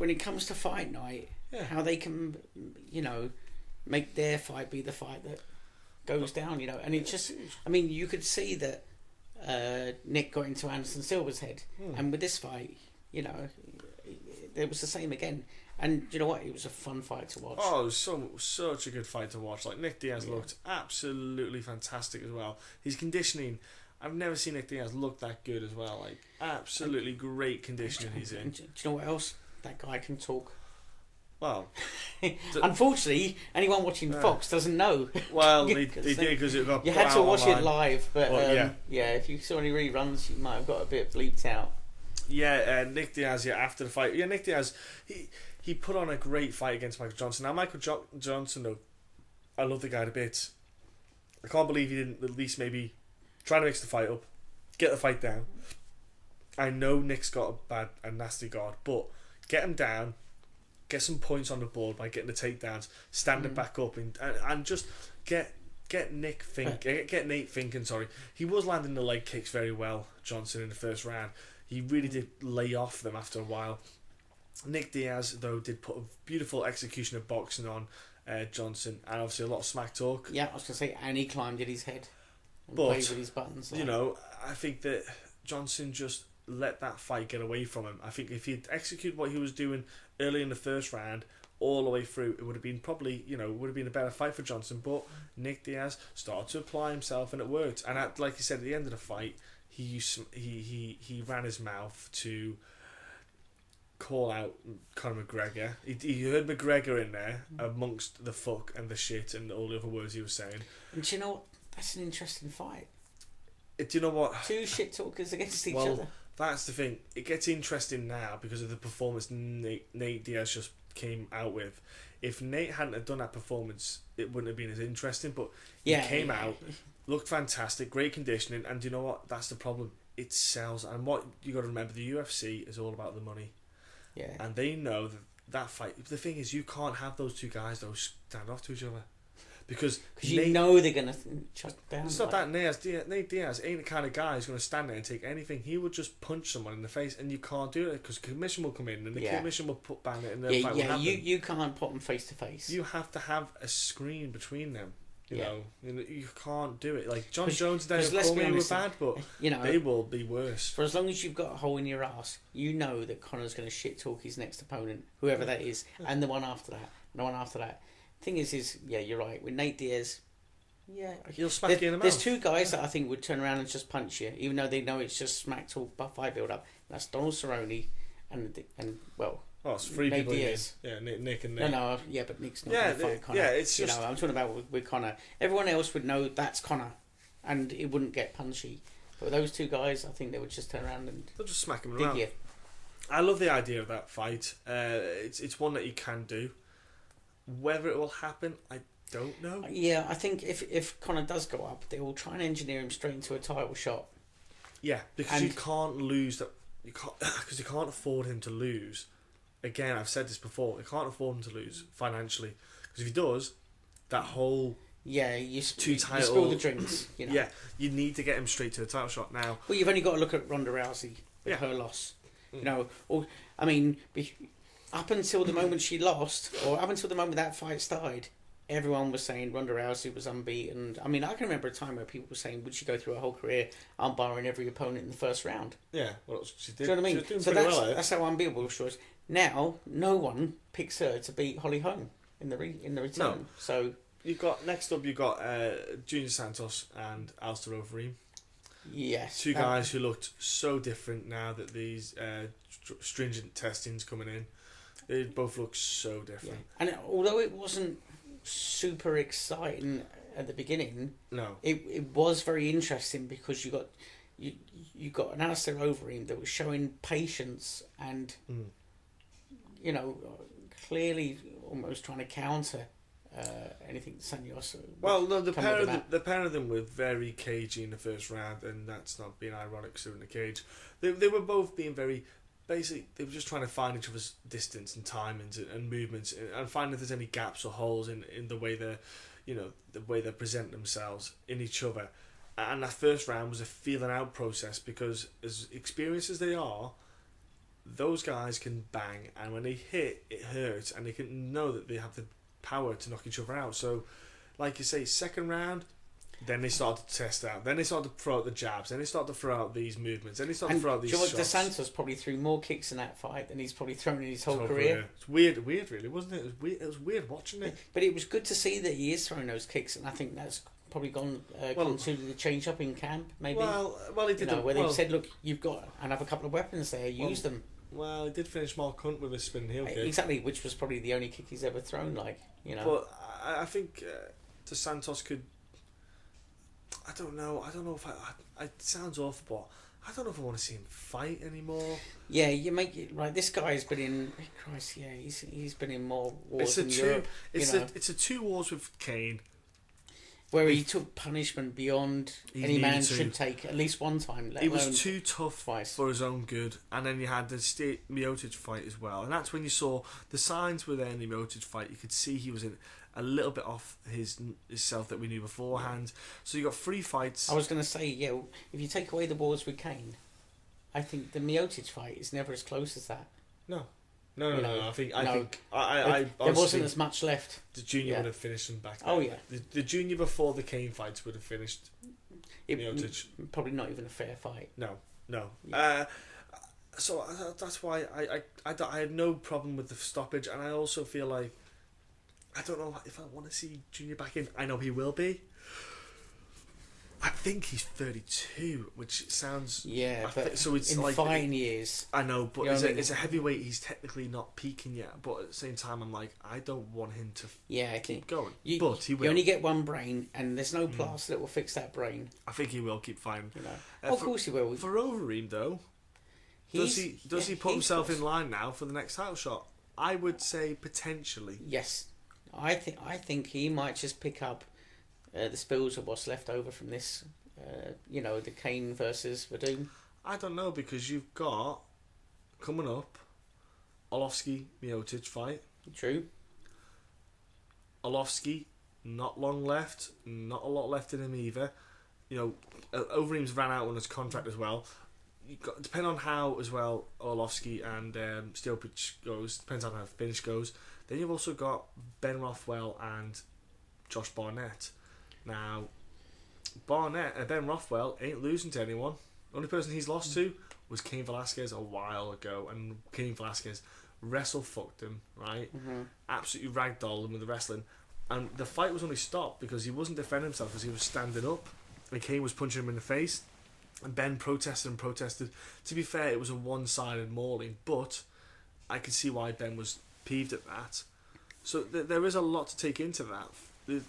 it comes to fight night, how they can, make their fight be the fight that goes down. And it just, you could see that Nick got into Anderson Silva's head, and with this fight, it was the same again. And you know what? It was a fun fight to watch. Oh, it was such a good fight to watch. Nick Diaz looked absolutely fantastic as well. His conditioning, I've never seen Nick Diaz look that good as well. Like, absolutely great conditioning he's in. Do you know what else? That guy can talk. Well, unfortunately, anyone watching Fox doesn't know. Well, they did because it got. You had to watch online. it live, but Well, if you saw any reruns, you might have got a bit bleeped out. Yeah, Nick Diaz. Yeah, after the fight, Nick Diaz, he put on a great fight against Michael Johnson. Now, Michael Johnson, though, I love the guy to bits. I can't believe he didn't at least maybe try to mix the fight up, get the fight down. I know Nick's got a nasty guard, but get him down, get some points on the board by getting the takedowns, stand it back up, and just get Nate thinking. Sorry, he was landing the leg kicks very well, Johnson, in the first round. He really did lay off them after a while. Nick Diaz, though, did put a beautiful execution of boxing on Johnson, and obviously a lot of smack talk. Yeah, I was going to say, and he climbed at his head and played with his buttons. You know, I think that Johnson just let that fight get away from him. I think if he'd executed what he was doing early in the first round, all the way through, it would have been probably, would have been a better fight for Johnson. But Nick Diaz started to apply himself, and it worked. And like you said, at the end of the fight, he ran his mouth to call out Conor McGregor. He heard McGregor in there amongst the fuck and the shit and all the other words he was saying. And do you know what? That's an interesting fight. Do you know what? Two shit talkers against each other. That's the thing. It gets interesting now because of the performance Nate Diaz just came out with. If Nate hadn't have done that performance, it wouldn't have been as interesting. But he came out, looked fantastic, great conditioning, and do you know what? That's the problem. It sells. And what you got to remember, the UFC is all about the money. Yeah. And they know that fight. The thing is, you can't have those two guys though stand off to each other because you know they're gonna shut down. It's not that Nate Diaz ain't the kind of guy who's going to stand there and take anything. He would just punch someone in the face, and you can't do it because commission will come in and the commission will ban it, and the fight will happen. You can't put them face to face. You have to have a screen between them. You know, you can't do it. Like John Jones and Daniel Cormier were bad, but they will be worse. For as long as you've got a hole in your ass, you know that Conor's going to shit talk his next opponent, whoever that is, and the one after that, and the one after that. Thing is, you're right. With Nate Diaz, he'll smack you in the mouth. There's two guys that I think would turn around and just punch you, even though they know it's just smack talk, fight build up. That's Donald Cerrone and it's three Nate people. Diaz. Nick and Nate. But Nick's not going to fight Conor. It's just I'm talking about with Conor. Everyone else would know that's Conor, and it wouldn't get punchy. But with those two guys, I think they would just turn around and they'll just smack him around. You. I love the idea of that fight. It's one that you can do. Whether it will happen, I don't know. Yeah, I think if Conor does go up, they will try and engineer him straight into a title shot. Yeah, because you can't lose that. You can't because you can't afford him to lose. Again, I've said this before. You can't afford him to lose financially because if he does, that whole you spill the drinks. Yeah, you need to get him straight to the title shot now. Well, you've only got to look at Ronda Rousey with her loss. Up until the moment she lost, or up until the moment that fight started, everyone was saying Ronda Rousey was unbeaten. I mean, I can remember a time where people were saying, would she go through her whole career umbarring every opponent in the first round? Yeah, well, she did. Do you know what I mean? She was So doing pretty well, that's how unbeatable she was. Now, no one picks her to beat Holly Holm in the return. No. So next up, you got Junior Santos and Alistair Overeem. Yes. Two guys who looked so different now that these stringent testing's coming in. They both look so different. Yeah. And although it wasn't super exciting at the beginning, no, it was very interesting because you got an Alistair Overeem that was showing patience and clearly almost trying to counter anything Santos. Well, no, the pair of them were very cagey in the first round, and that's not being ironic because they're in the cage. They were both being very. Basically, they were just trying to find each other's distance and timings and movements, and find if there's any gaps or holes in the way they present themselves in each other. And that first round was a feeling out process because, as experienced as they are, those guys can bang, and when they hit, it hurts, and they can know that they have the power to knock each other out. So, like you say, second round. Then they started to test out. Then they started to throw out the jabs. Then they started to throw out these movements. Then they started to throw out these shots. Dos Santos probably threw more kicks in that fight than he's probably thrown in his whole career. It's weird, really, wasn't it? It was weird watching it. But it was good to see that he is throwing those kicks, and I think that's probably gone considered a change up in camp, maybe. Well, he did. Where they've said, look, you've got another couple of weapons there, use them. Well, he did finish Mark Hunt with a spinning heel kick. Exactly, which was probably the only kick he's ever thrown. But I think Dos Santos could. I don't know. If it sounds awful, but I don't know if I want to see him fight anymore. Yeah, you make it right. This guy's been in. Christ, yeah, he's been in more wars in Europe. It's a 2 wars with Kane. Where he took punishment beyond any man should take at least one time. He was too tough for his own good, and then you had the Miocic fight as well, and that's when you saw the signs were there in the Miocic fight. You could see he was a little bit off his self that we knew beforehand. So you got 3 fights. I was going to say, if you take away the wars with Kane, I think the Miocic fight is never as close as that. No. I think there wasn't as much left. The junior would have finished him back then. Oh yeah, the junior before the Kane fights would have finished Miocic. Probably not even a fair fight. No. Yeah. So that's why I had no problem with the stoppage, and I also feel like I don't know if I want to see Junior back in. I know he will be. I think he's 32, which sounds... Yeah, so it's in like, fighting years. I know, but as a heavyweight, he's technically not peaking yet. But at the same time, I'm like, I don't want him to keep going. But he will. You only get one brain, and there's no plaster that will fix that brain. I think he will keep fighting. Of course he will. For Overeem, though, does he put himself in line now for the next title shot? I would say potentially. Yes. I think he might just pick up the spills of what's left over from this, the Kane versus Verdum. I don't know, because you've got coming up Orlovsky Miocic fight. True. Orlovsky, not long left, not a lot left in him either. Overeem's ran out on his contract as well. Depending on how as well Orlovsky and Stielpich goes, depends on how the finish goes. Then you've also got Ben Rothwell and Josh Barnett. Now, Ben Rothwell ain't losing to anyone. The only person he's lost to was Cain Velasquez a while ago, and Cain Velasquez wrestle-fucked him, right? Mm-hmm. Absolutely ragdolled him with the wrestling. And the fight was only stopped because he wasn't defending himself, because he was standing up, and Cain was punching him in the face, and Ben protested and protested. To be fair, it was a one-sided mauling, but I could see why Ben was peeved at that. So there is a lot to take into that. I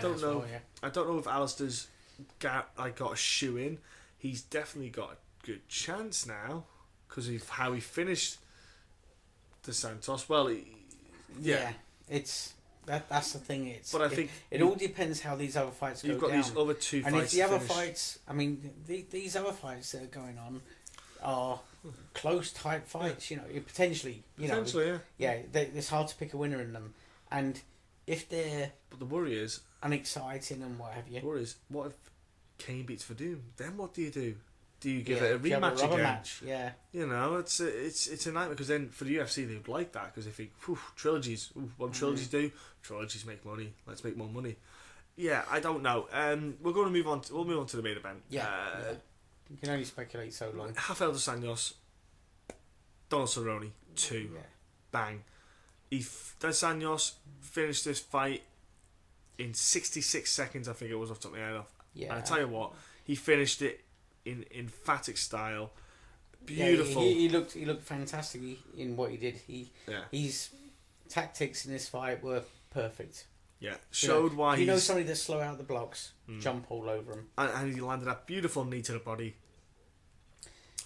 don't know. Well, yeah. I don't know if Alistair's got a shoe in. He's definitely got a good chance now because of how he finished Dos Santos. Well, it's that's the thing. But I think it all depends how these other fights go down. You've got these other 2 fights. And if the other fights, these other fights that are going on are close, tight fights. Potentially, it's hard to pick a winner in them, and if they're... But the worry is... unexciting and what have you. The worry is, what if Kane beats Verdum? Then what do you do? Do you give it a rematch again? Match, yeah. It's a nightmare, because then for the UFC they would like that, because they think, trilogies. What trilogies do? Trilogies make money. Let's make more money. Yeah, I don't know. We're going to move on. We'll move on to the main event. Yeah. You can only speculate so long. Rafael dos Anjos, Donald Cerrone, 2. Yeah. Bang. Dos Anjos finished this fight in 66 seconds, I think it was, off the top of my head. Yeah. And I tell you what, he finished it in emphatic style. Beautiful. Yeah, he looked fantastic in what he did. His tactics in this fight were perfect. Yeah, showed why he's... somebody that slow out the blocks, jump all over him. And he landed a beautiful knee to the body.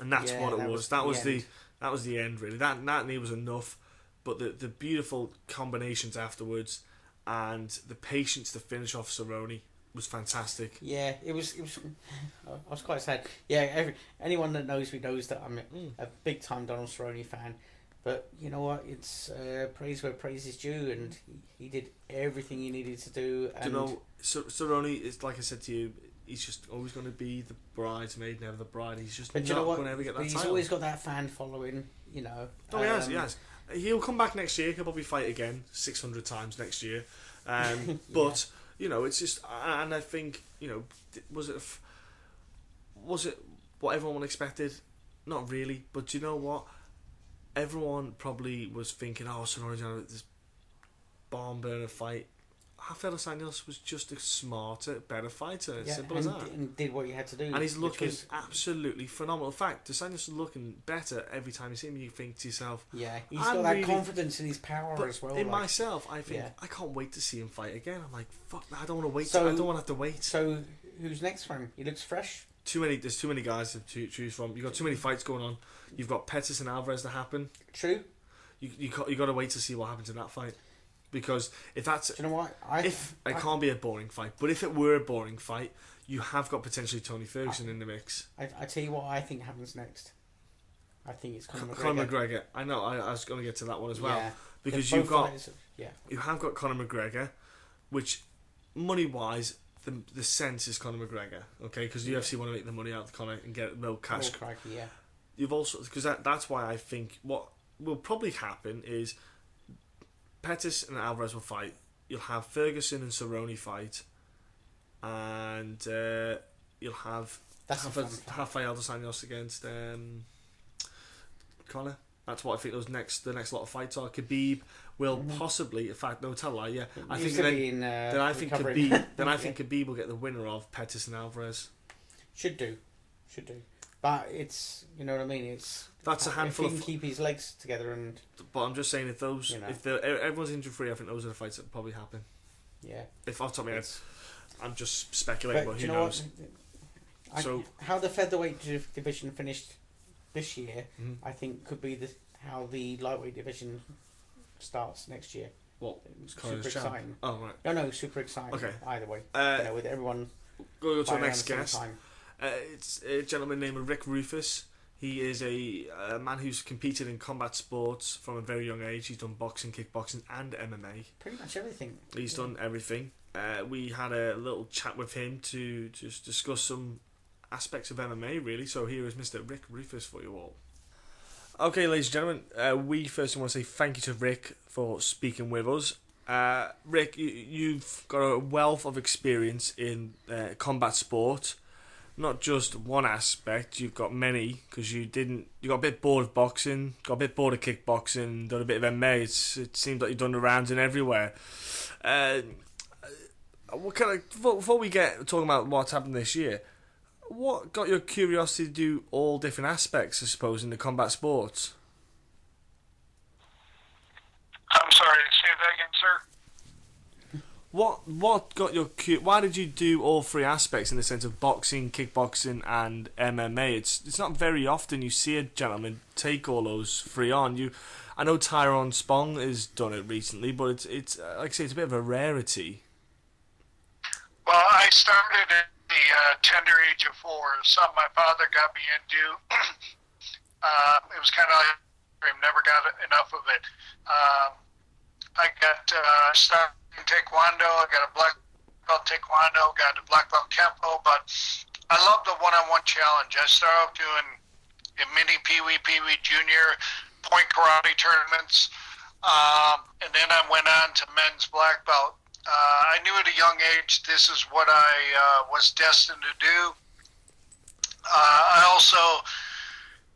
And that's what it was. That was the end, really. That knee was enough. But the beautiful combinations afterwards and the patience to finish off Cerrone was fantastic. Yeah, it was. I was quite sad. Yeah, anyone that knows me knows that I'm a big time Donald Cerrone fan. But you know what? It's praise where praise is due, and he did everything he needed to do. And Cerrone is, like I said to you, he's just always going to be the bridesmaid, never the bride. He's just not going to ever get that title. He's always got that fan following, Oh, he has. He'll come back next year. He'll probably fight again 600 times next year. But it's just, and I think was it what everyone expected? Not really. But you know what? Everyone probably was thinking, Cerrone's going to this barn burner fight. Rafael dos Anjos was just a smarter, better fighter. It's Yeah, simple as that. and did what you had to do. And he's which looking was- absolutely phenomenal. In fact, dos Anjos is looking better every time you see him. You think to yourself, Yeah, he's I'm got that really- confidence in his power but as well. in like- myself, I think Yeah. I can't wait to see him fight again. I'm like, fuck, I don't want to wait. So- I don't want to have to wait. So, who's next for him? He looks fresh. There's too many guys to choose from. You've got too many fights going on. You've got Pettis and Alvarez to happen. True. You got to wait to see what happens in that fight, because if that's Do you know what? it can't be a boring fight. But if it were a boring fight, you have got potentially Tony Ferguson in the mix. I tell you what I think happens next. I think it's Conor McGregor. Conor McGregor. I know. I was going to get to that one as well, Yeah. because They're you've both got fighters, yeah. you have got Conor McGregor, which money wise. The sense is Conor McGregor, okay? Because UFC want to make the money out of Conor and get real cash. Oh, crikey, yeah. You've also, because that's why I think what will probably happen is Pettis and Alvarez will fight. You'll have Ferguson and Cerrone fight, and you'll have That's a fun fight. Rafael dos Anjos against Conor. That's what I think the next lot of fights are. Khabib will possibly, in fact, no, tell a lie, yeah. I think then I think Khabib will get the winner of Pettis and Alvarez. Should do. But it's, you know what I mean. It's That's a handful if he of. can keep his legs together and But I'm just saying, if those, You know. if everyone's injury free, I think those are the fights that will probably happen. yeah. If off the top of my head, It's- I'm just speculating, But but do who you know knows? what? So- How the featherweight division finished this year, Mhm. I think could be how the lightweight division starts next year. What? Super Connor's champ? exciting. Oh right. No, super exciting. Okay. Either way, with everyone. Go to our fighting next around the same guest. time. It's a gentleman named Rick Roufus. He is a man who's competed in combat sports from a very young age. He's done boxing, kickboxing, and MMA. Pretty much everything. He's done everything. We had a little chat with him to just discuss some aspects of MMA, really. So here is Mr. Rick Roufus for you all. Okay, ladies and gentlemen, we first want to say thank you to Rick for speaking with us. Rick, you've got a wealth of experience in combat sport. Not just one aspect, you've got many, because you got a bit bored of boxing, got a bit bored of kickboxing, done a bit of MMA. It seems like you've done the rounds in everywhere. Before we get talking about what's happened this year, what got your curiosity to do all different aspects, I suppose, in the combat sports? I'm sorry, say that again, sir. What got your why did you do all three aspects in the sense of boxing, kickboxing, and MMA? It's not very often you see a gentleman take all those three on. I know Tyrone Spong has done it recently, but it's like I say, it's a bit of a rarity. Well, I started at the tender age of 4. Something my father got me into. It was kind of like I never got enough of it. I got started in Taekwondo. I got a black belt Taekwondo, got a black belt Kempo, but I love the one-on-one challenge. I started off doing mini Pee-wee Junior, point karate tournaments, and then I went on to men's black belt. I knew at a young age this is what I was destined to do. I also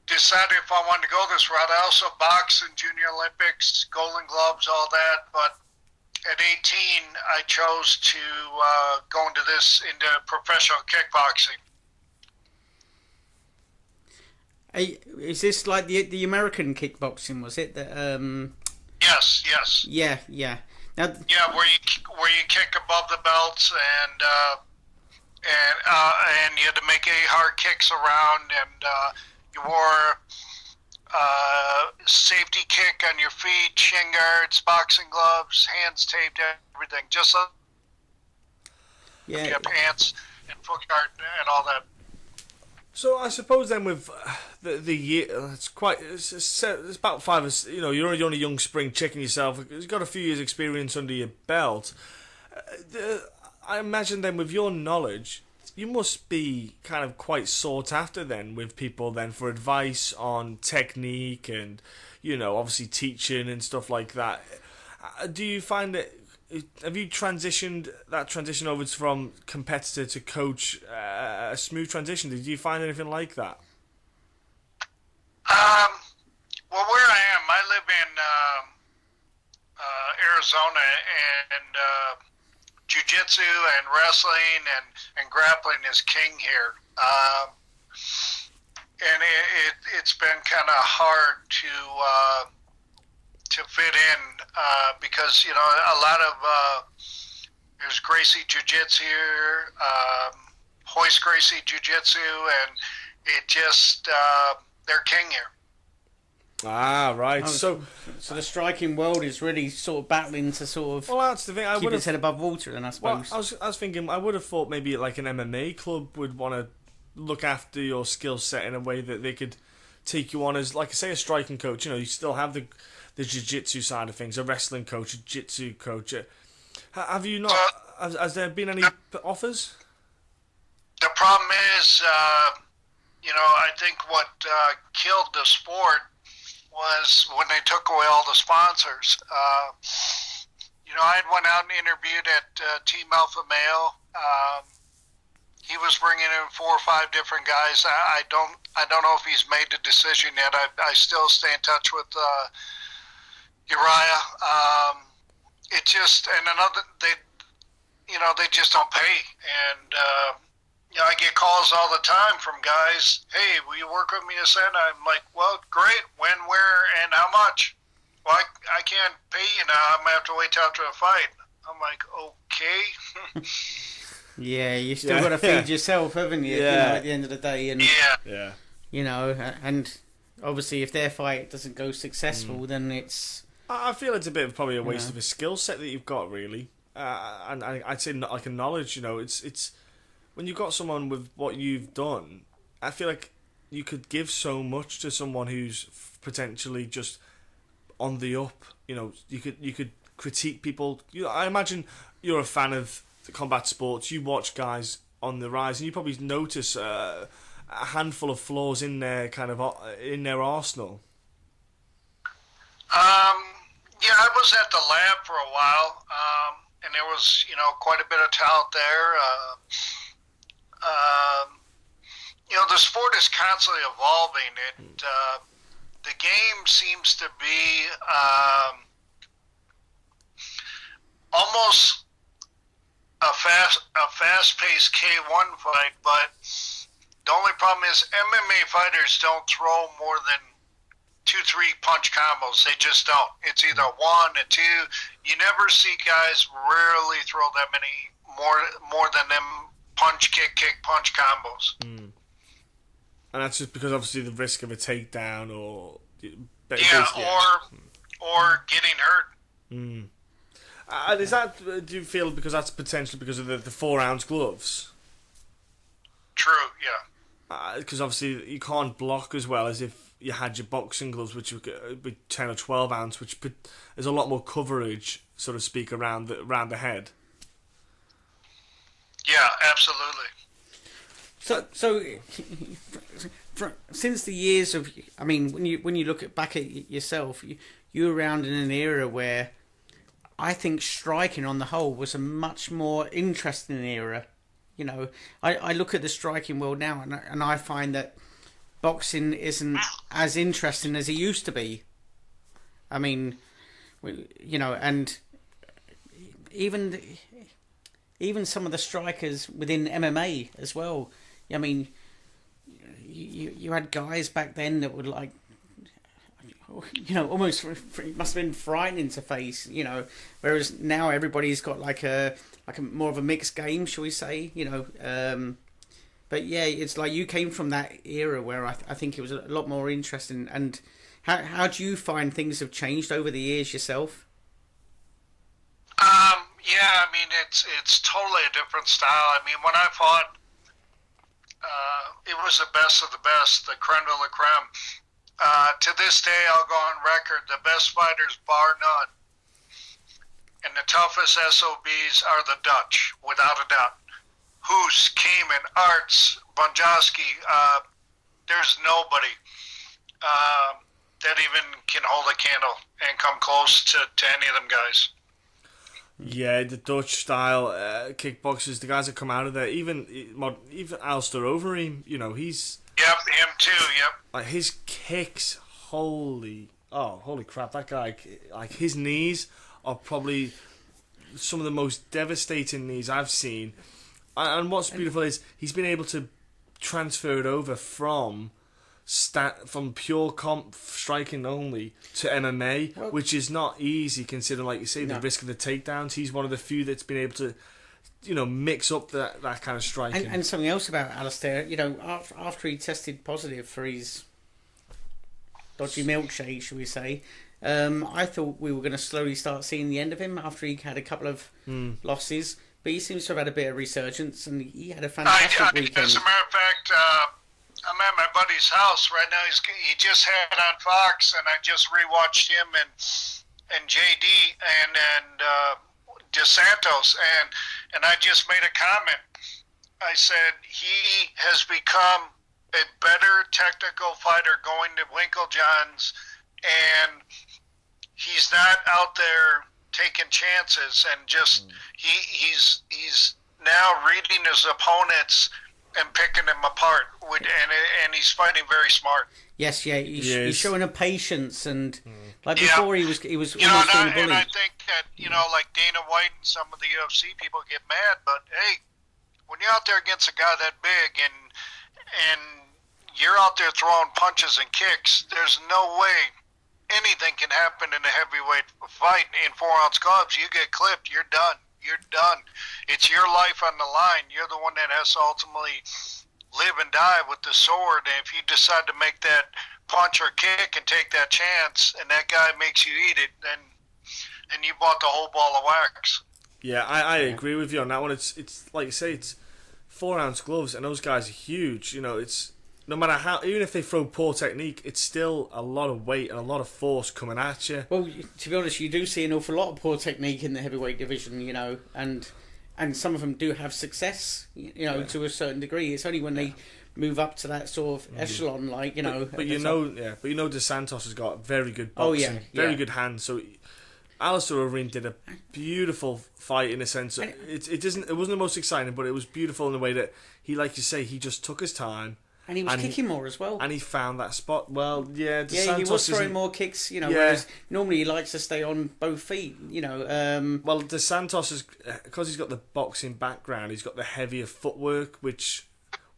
decided if I wanted to go this route. I also boxed in Junior Olympics, Golden Gloves, all that. But at 18, I chose to go into professional kickboxing. Is this like the American kickboxing? Was it that? Yes. Yeah. Now, where you kick above the belts and you had to make hard kicks around, and you wore safety kick on your feet, shin guards, boxing gloves, hands taped, everything. Just like pants and foot guard and all that. So I suppose then with the year, it's about 5. You're only a young spring chicken yourself. You've got a few years' experience under your belt. I imagine then with your knowledge, you must be kind of quite sought after then with people then for advice on technique and obviously teaching and stuff like that. Do you find that? Have you transition over from competitor to coach a smooth transition? Did you find anything like that? Well, where I am, I live in Arizona, and jiu-jitsu and wrestling and grappling is king here. And it's been kind of hard to fit in because, you know, a lot of there's Gracie Jiu-Jitsu here, Hoist Gracie Jiu-Jitsu, and it just they're king here. Ah, right. So the striking world is really sort of battling to sort of well, that's the thing. I keep would its head have. above water, then I Well, suppose. I was thinking. I would have thought maybe like an MMA club would want to look after your skill set in a way that they could take you on as, like I say, a striking coach. You know, you still have the jiu-jitsu side of things, a wrestling coach, a jiu-jitsu coach. Have you not? Has there been any offers? The problem is, you know, I think what killed the sport was when they took away all the sponsors. You know, I had went out and interviewed at Team Alpha Male. He was bringing in 4 or 5 different guys. I don't know if he's made the decision yet. I still stay in touch with Uriah. It just, and another, they just don't pay. And, you know, I get calls all the time from guys, hey, will you work with me a set? I'm like, well, great. When, where, and how much? Well, I can't pay you now. I'm going to have to wait till after the fight. I'm like, okay. Yeah, you still got to feed yourself, haven't you? Yeah. You know, at the end of the day, and Yeah. you know, and obviously, if their fight doesn't go successful, then it's. I feel it's a bit of probably a waste of a skill set that you've got, really. And I'd say not like a knowledge. You know, it's when you've got someone with what you've done. I feel like you could give so much to someone who's potentially just on the up. You know, you could critique people. I imagine you're a fan of the combat sports. You watch guys on the rise, and you probably notice a handful of flaws in their in their arsenal. Yeah, I was at the lab for a while, and there was, you know, quite a bit of talent there. You know, the sport is constantly evolving. The game seems to be almost a fast-paced K1 fight, but the only problem is MMA fighters don't throw more than 2-3 punch combos. They just don't. It's either 1 and 2. You never see guys rarely throw that many more than them punch, kick, punch combos. And that's just because obviously the risk of a takedown or or getting hurt. Is that? Do you feel because that's potentially because of the 4-ounce gloves? True. Yeah. Because obviously you can't block as well as if you had your boxing gloves, which would be 10 or 12 ounce, which there's a lot more coverage, so to speak, around the head. Yeah, absolutely. So since the years of, I mean, when you look back at yourself, you were around in an era where I think striking on the whole was a much more interesting era. You know, I look at the striking world now, and I find that boxing isn't as interesting as it used to be. I mean, you know, and even some of the strikers within MMA as well. I mean, you had guys back then that would, like, you know, almost must have been frightening to face, you know, whereas now everybody's got like a more of a mixed game, shall we say, you know. But yeah, it's like you came from that era where I think it was a lot more interesting. And how do you find things have changed over the years yourself? Yeah, I mean, it's totally a different style. I mean, when I fought, it was the best of the best, the creme de la creme. To this day, I'll go on record, the best fighters, bar none, and the toughest SOBs are the Dutch, without a doubt. Hoos, Kamen, Arts, Bonjowski, there's nobody that even can hold a candle and come close to any of them guys. Yeah, the Dutch style kickboxers, the guys that come out of there, even Alistair Overeem, you know, he's... Yep, him too, yep. Like, his kicks, holy crap, that guy, like, his knees are probably some of the most devastating knees I've seen. And what's beautiful is he's been able to transfer it over from pure comp striking only to MMA, which is not easy considering, like you say, the risk of the takedowns. He's one of the few that's been able to, mix up that kind of striking. And something else about Alistair, after he tested positive for his dodgy milkshake, shall we say, I thought we were going to slowly start seeing the end of him after he had a couple of losses. But he seems to have had a bit of resurgence, and he had a fantastic weekend. As a matter of fact, I'm at my buddy's house right now. He just had on Fox, and I just rewatched him and JD and DeSantos, and I just made a comment. I said he has become a better technical fighter going to Winklejohn's, and he's not out there taking chances, and just he's now reading his opponents and picking them apart, and he's fighting very smart. Yes, yeah, he's showing a patience, and before he was almost being bullied. And I think that like Dana White and some of the UFC people get mad, but hey, when you're out there against a guy that big and you're out there throwing punches and kicks, there's no way anything can happen in a heavyweight fight in 4-ounce gloves. You get clipped, you're done. You're done. It's your life on the line. You're the one that has to ultimately live and die with the sword. And if you decide to make that punch or kick and take that chance, and that guy makes you eat it, then you bought the whole ball of wax. Yeah, I agree with you on that one. It's like you say, it's 4-ounce gloves, and those guys are huge. It's no matter how, even if they throw poor technique, it's still a lot of weight and a lot of force coming at you. Well, to be honest, you do see an awful lot of poor technique in the heavyweight division, and some of them do have success, to a certain degree. It's only when they move up to that sort of echelon, But DeSantos has got very good boxing, very good hands. So Alistair Overeem did a beautiful fight in a sense. It wasn't the most exciting, but it was beautiful in the way that he, like you say, he just took his time. And he was kicking more as well. And he found that spot. Well, yeah, DeSantos he was throwing more kicks, whereas normally he likes to stay on both feet, Well, DeSantos is, because he's got the boxing background, he's got the heavier footwork, which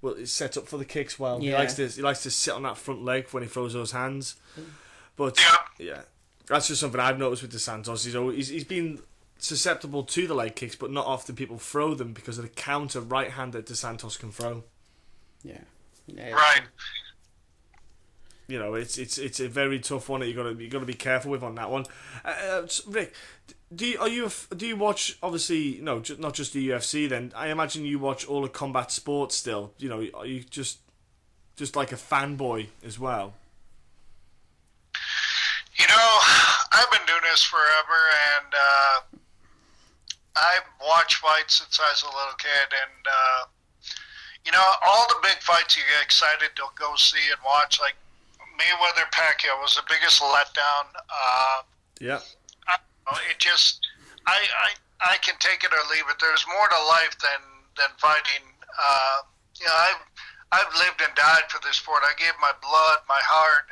is set up for the kicks well. Yeah. He likes to sit on that front leg when he throws those hands. But, that's just something I've noticed with DeSantos. He's been susceptible to the leg kicks, but not often people throw them because of the counter right hand that DeSantos can throw. Yeah. Right. It's a very tough one that you got to be careful with on that one. Rick, do you watch, obviously not just the UFC? Then I imagine you watch all the combat sports still. Are you just like a fanboy as well? I've been doing this forever, and I've watched fights since I was a little kid, and all the big fights you get excited to go see and watch, like Mayweather-Pacquiao was the biggest letdown. It just, I can take it or leave it. There's more to life than fighting. I've lived and died for this sport. I gave my blood, my heart,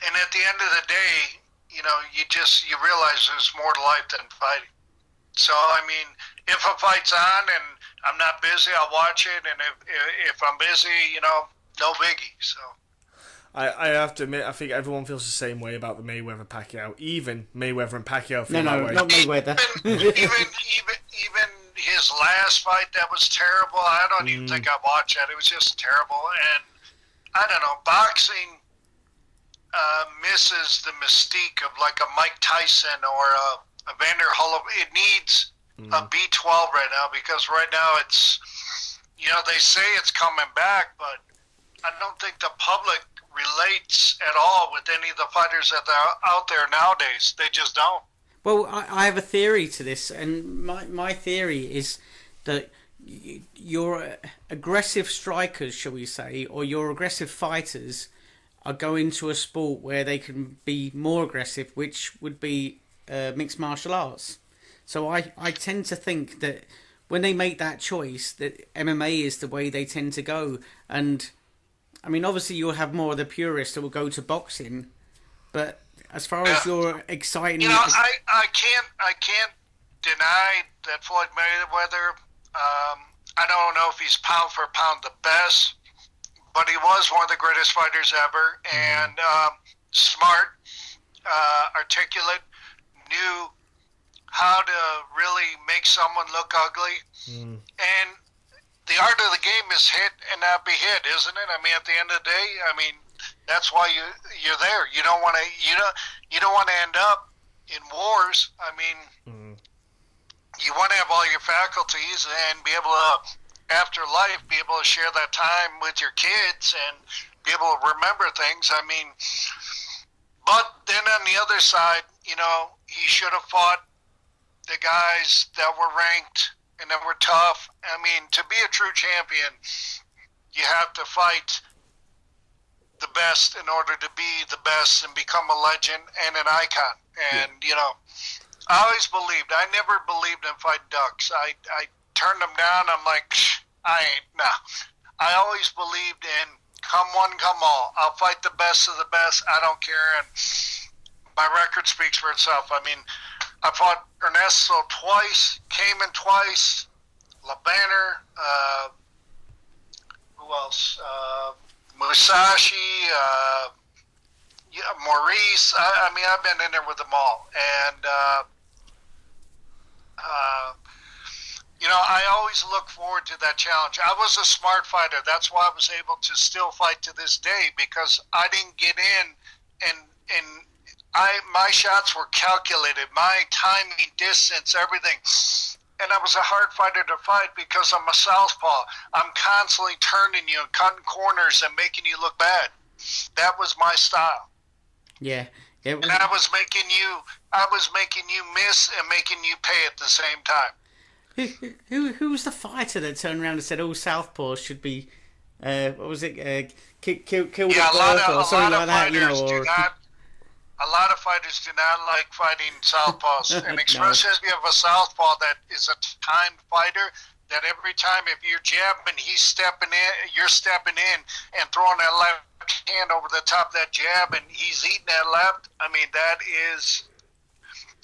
and at the end of the day, you realize there's more to life than fighting. So, if a fight's on and I'm not busy, I'll watch it. And if I'm busy, no biggie. So, I have to admit, I think everyone feels the same way about the Mayweather-Pacquiao. Even Mayweather and Pacquiao feel that way. Not Mayweather. even his last fight, that was terrible. I don't even think I watched that. It was just terrible. And I don't know, boxing misses the mystique of like a Mike Tyson or a Vander Holyfield. It needs a B12 right now, because right now it's, they say it's coming back, but I don't think the public relates at all with any of the fighters that are out there nowadays. They just don't. Well, I have a theory to this, and my theory is that your aggressive strikers, shall we say, or your aggressive fighters are going to a sport where they can be more aggressive, which would be mixed martial arts. So I tend to think that when they make that choice, that MMA is the way they tend to go. And obviously you'll have more of the purists that will go to boxing, but as far as your exciting, I can't deny that Floyd Mayweather. I don't know if he's pound for pound the best, but he was one of the greatest fighters ever, and smart, articulate, knew how to really make someone look ugly. And the art of the game is hit and not be hit, isn't it? I mean, at the end of the day, I mean, that's why you're there. You don't want to end up in wars. I mean, you want to have all your faculties and be able to, after life, be able to share that time with your kids and be able to remember things. I mean, but then on the other side, he should have fought the guys that were ranked and that were tough. I mean, to be a true champion, you have to fight the best in order to be the best and become a legend and an icon. And, I always believed, I never believed in fighting ducks. I turned them down. I'm like, I ain't, nah. I always believed in come one, come all. I'll fight the best of the best. I don't care. And my record speaks for itself. I mean, I fought Ernesto twice, Cayman twice, LeBanner, who else? Musashi, Maurice. I mean, I've been in there with them all. And, I always look forward to that challenge. I was a smart fighter. That's why I was able to still fight to this day, because I didn't get in and my shots were calculated, my timing, distance, everything. And I was a hard fighter to fight because I'm a southpaw. I'm constantly turning you and cutting corners and making you look bad. That was my style. Yeah. And I was making you miss and making you pay at the same time. Who was the fighter that turned around and said all southpaws should be, what was it, killed at birth or something like that? A lot of fighters do not like fighting southpaws, and especially if you have a southpaw that is a timed fighter, that every time if you're jabbing, he's stepping in, you're stepping in and throwing that left hand over the top of that jab, and he's eating that left. I mean, that is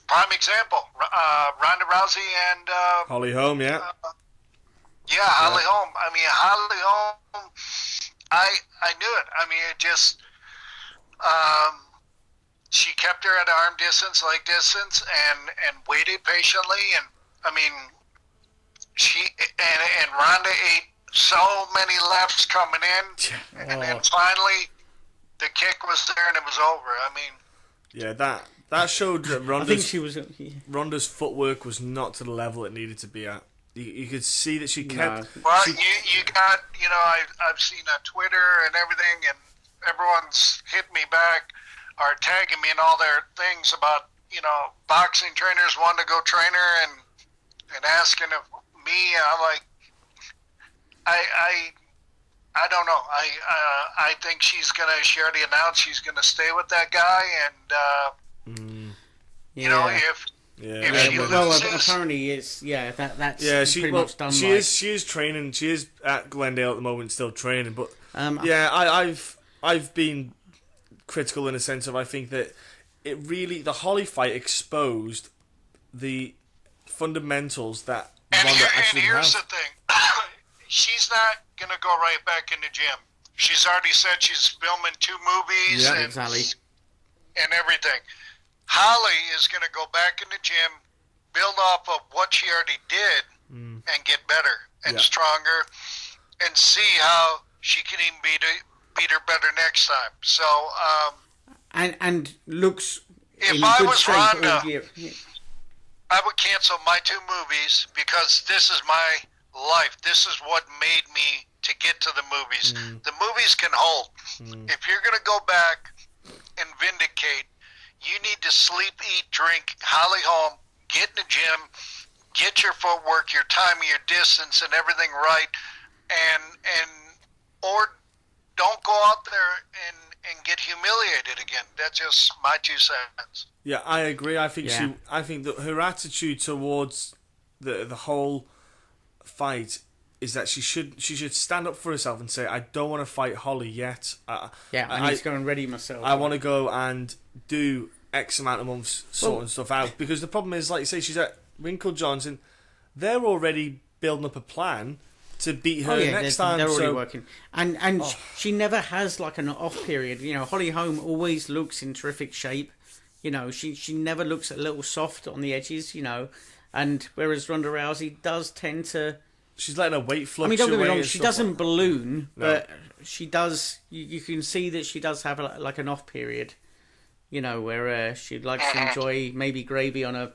prime example. Ronda Rousey and Holly Holm, yeah. Holly Holm. I mean, Holly Holm. I knew it. I mean, it just. She kept her at arm distance, leg distance, and waited patiently. And I mean, and Ronda ate so many lefts coming in, and then finally the kick was there and it was over. I mean, that showed that Ronda's footwork was not to the level it needed to be at. You could see that she kept. Well, you got I've seen on Twitter and everything, and everyone's hit me back. Are tagging me in all their things about, boxing trainers wanting to go train her and asking of me. I'm like, I don't know. I think she already announced she's gonna stay with that guy, and if she loses, apparently it's that's pretty much done. She is training. She is at Glendale at the moment, still training. But I've been critical in a sense of, I think that the Holly fight exposed the fundamentals that Ronda actually has. And here's the thing. She's not going to go right back in the gym. She's already said she's filming 2 movies and everything. Holly is going to go back in the gym, build off of what she already did, and get better and stronger, and see how she can even beat her better next time. So, and looks. If I was Ronda, I would cancel my 2 movies because this is my life. This is what made me to get to the movies. The movies can hold. If you're going to go back and vindicate, you need to sleep, eat, drink, Holly Holm, get in the gym, get your footwork, your timing, your distance, and everything right, or don't go out there and get humiliated again. That's just my 2 cents. Yeah, I agree. I think I think that her attitude towards the whole fight is that she should stand up for herself and say, I don't want to fight Holly yet. I need to go and ready myself. I want to go and do X amount of months sorting stuff out. Because the problem is, like you say, she's at Winkle Johnson. They're already building up a plan to beat her next time. They're already working. And she never has like an off period. You know, Holly Holm always looks in terrific shape. You know, she never looks a little soft on the edges, you know. And whereas Ronda Rousey does tend to... She's letting her weight fluctuate. I mean, don't get me wrong, she doesn't like balloon, but she does... You can see that she does have like an off period, you know, where she likes to enjoy maybe gravy on her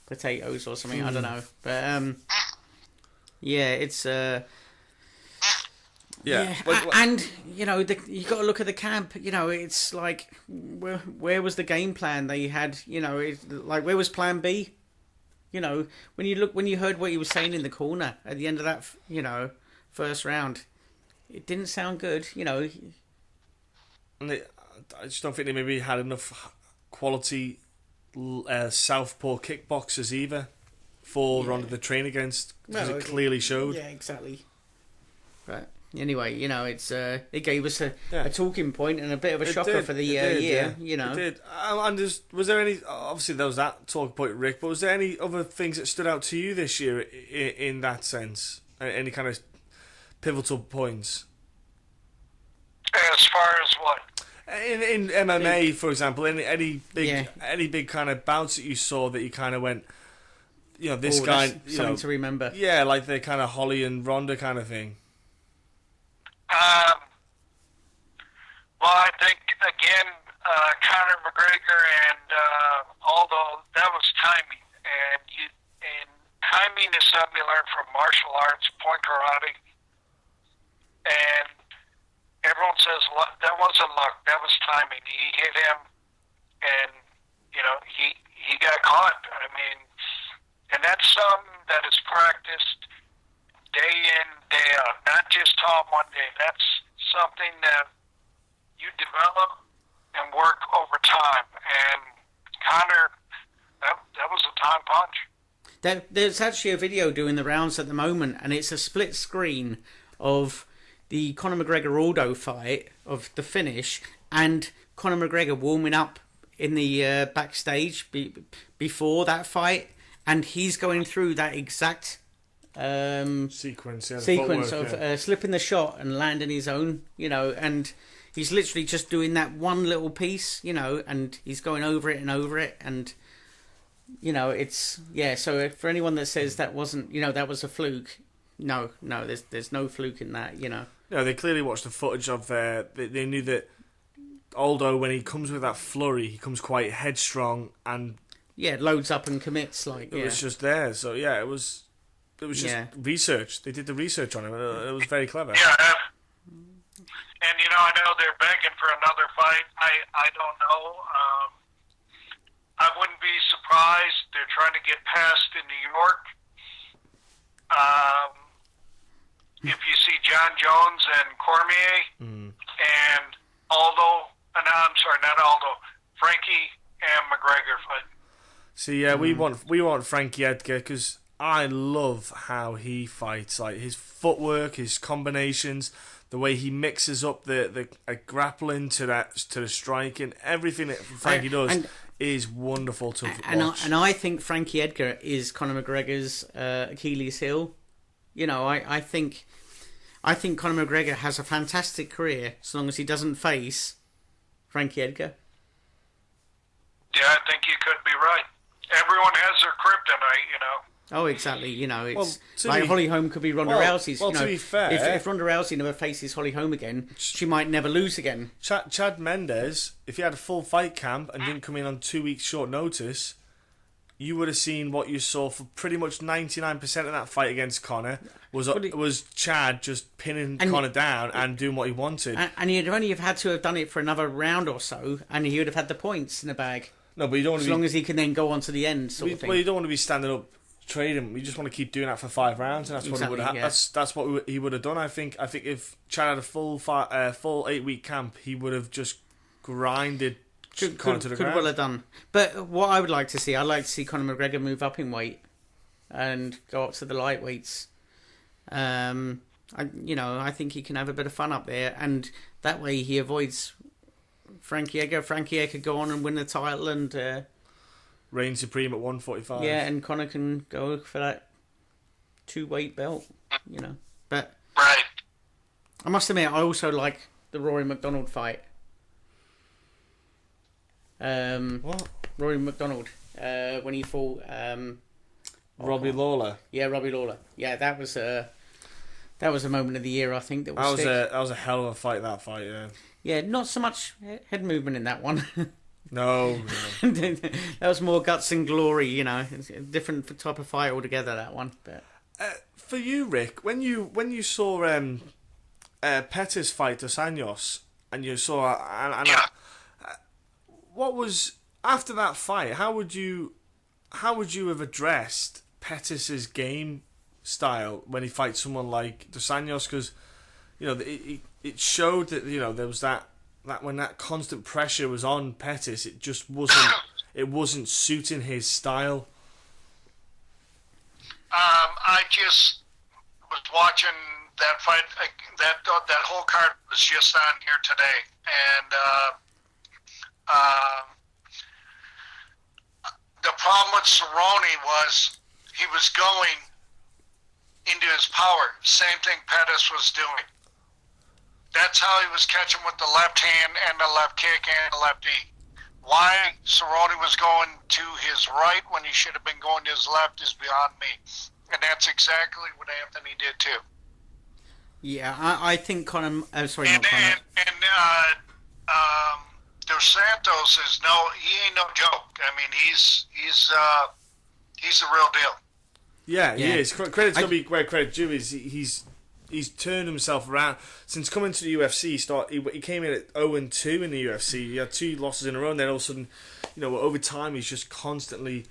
potatoes or something. I don't know. But, yeah, it's... Yeah. And, you know, you got to look at the camp. You know, it's like, where was the game plan they had? You know, like, where was plan B? You know, when you heard what he was saying in the corner at the end of that, you know, first round, it didn't sound good, you know. And I just don't think they maybe had enough quality southpaw kickboxers either for Ronda to train against, because it clearly showed. Yeah, exactly. But anyway, you know, it gave us a talking point and a bit of a shocker for the year. You know, it did. And was there any? Obviously, there was that talking point, Rick. But was there any other things that stood out to you this year in that sense? Any kind of pivotal points? As far as what? In MMA, for example, any big kind of bouts that you saw that you kind of went, you know, this guy, something to remember. Yeah, like the kind of Holly and Ronda kind of thing. Well, I think again, Conor McGregor and Aldo, that was timing, and timing is something you learn from martial arts, point karate, and everyone says that wasn't luck, that was timing. He hit him, and you know he got caught. I mean, and that's something that is practiced day in, day out, not just taught one day. That's something that you develop and work over time. And Conor, that was a time punch. There's actually a video doing the rounds at the moment, and it's a split screen of the Conor McGregor-Aldo fight, of the finish, and Conor McGregor warming up in the backstage before that fight, and he's going through that exact sequence of slipping the shot and landing his own, you know, and he's literally just doing that one little piece, you know, and he's going over it, and you know, it's so for anyone that says that wasn't, you know, that was a fluke, no, there's no fluke in that, you know. No, they clearly watched the footage of they knew that Aldo, when he comes with that flurry, he comes quite headstrong and loads up and commits, like it was just there. So it was just research. They did the research on him. It was very clever. Yeah, and you know, I know they're begging for another fight. I don't know. I wouldn't be surprised. They're trying to get past in New York. If you see John Jones and Cormier and Aldo, I'm sorry, not Aldo, Frankie and McGregor fight. See, we want Frankie Edgar, because I love how he fights, like his footwork, his combinations, the way he mixes up the grappling to the striking, everything that Frankie does is wonderful to watch. And I think Frankie Edgar is Conor McGregor's Achilles heel. You know, I think Conor McGregor has a fantastic career as long as he doesn't face Frankie Edgar. Yeah, I think you could be right. Everyone has their kryptonite, you know. Oh, exactly. You know, it's like Holly Holm could be Ronda Rousey's. Well, you know, to be fair, if Ronda Rousey never faces Holly Holm again, she might never lose again. Chad Mendes, if he had a full fight camp and didn't come in on 2 weeks short notice, you would have seen what you saw for pretty much 99% of that fight against Conor was Chad just pinning Conor down and doing what he wanted. And he'd only have had to have done it for another round or so, and he would have had the points in the bag. No, but you don't want as long as he can then go on to the end, sort of thing. Well, you don't want to be standing up trading. You just want to keep doing that for 5 rounds, and that's what he would have. That's what he would have done. I think if Chad had a full 8-week camp, he would have just grinded Conor to the ground. Could well have done. But what I would like to see, I'd like to see Conor McGregor move up in weight and go up to the lightweights. I think he can have a bit of fun up there, and that way he avoids Frankie Edgar could go on and win the title, and reign supreme at 145. yeah, and Conor can go for that 2-weight belt, you know. But Right. I must admit, I also like the Rory McDonald fight. What? Rory McDonald, when he fought Robbie Lawler. Yeah, Robbie Lawler. Yeah, that was a moment of the year, I think. That was That was a hell of a fight. That fight, yeah. Yeah, not so much head movement in that one. No. That was more guts and glory, you know. It's a different type of fight altogether, that one. But For you, Rick, when you saw Pettis fight Dos Anjos, and you saw what was after that fight? How would you have addressed Pettis's game style when he fights someone like Dos Anjos? Because you know it showed that there was that when that constant pressure was on Pettis, it just wasn't suiting his style. I just was watching that fight. That whole card was just on here today, and the problem with Cerrone was he was going into his power. Same thing Pettis was doing. That's how he was catching with the left hand and the left kick and the left knee. Why Cerrone was going to his right when he should have been going to his left is beyond me. And that's exactly what Anthony did too. yeah, I think Conor. Sorry, And not Conor. Dos Santos he ain't no joke. I mean, he's the real deal. Yeah, Yeah. he is. Credit's gonna be where credit due is. He's turned himself around since coming to the UFC. He came in at 0-2 in the UFC. He had 2 losses in a row, and then all of a sudden, over time he's just constantly,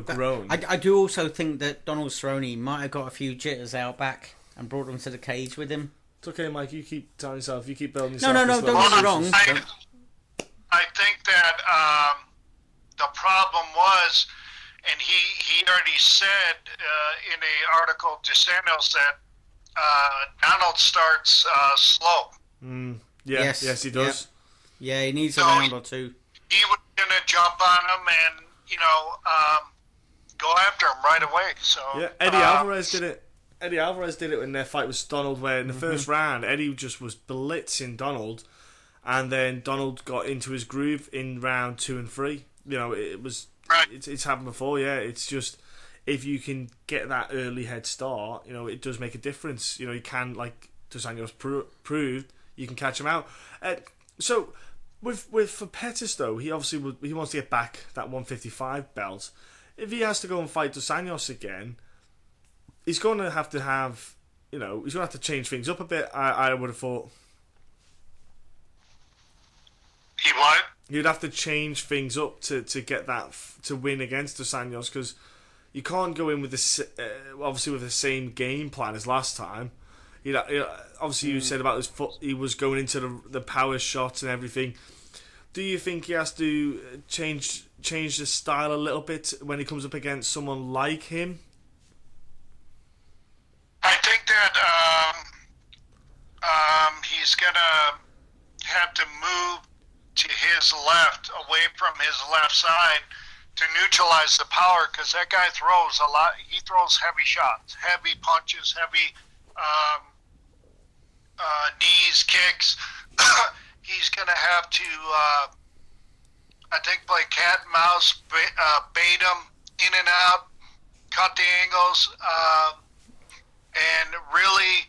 grown. I do also think that Donald Cerrone might have got a few jitters out back and brought them to the cage with him. It's okay, Mike. You keep telling yourself. You keep building No, yourself. don't get me wrong. I think that the problem was, and he already said in a article, DeSantis said, Donald starts slow. Yes, he does. Yeah, he needs a So round or two. He was going to jump on him and, go after him right away. So Yeah, Eddie Alvarez did it. Eddie Alvarez did it in their fight with Donald, where in the first round, Eddie just was blitzing Donald, and then Donald got into his groove in round 2 and 3. It was Right. it's happened before. Yeah, it's just if you can get that early head start, it does make a difference. You can, like Dos Anjos proved, you can catch him out. So for Pettis though, he obviously he wants to get back that 155 belt. If he has to go and fight Dos Anjos again, he's going to have he's going to have to change things up a bit. I would have thought. he what? You'd have to change things up to get that to win against Dos Anjos, because you can't go in with obviously with the same game plan as last time. Obviously you said about his foot, he was going into the power shots and everything. Do you think he has to change the style a little bit when he comes up against someone like him? I think that he's going to have to move to his left, away from his left side, to neutralize the power, because that guy throws a lot. He throws heavy shots, heavy punches, heavy knees, kicks. He's going to have to, I think, play cat and mouse, bait him in and out, cut the angles, and really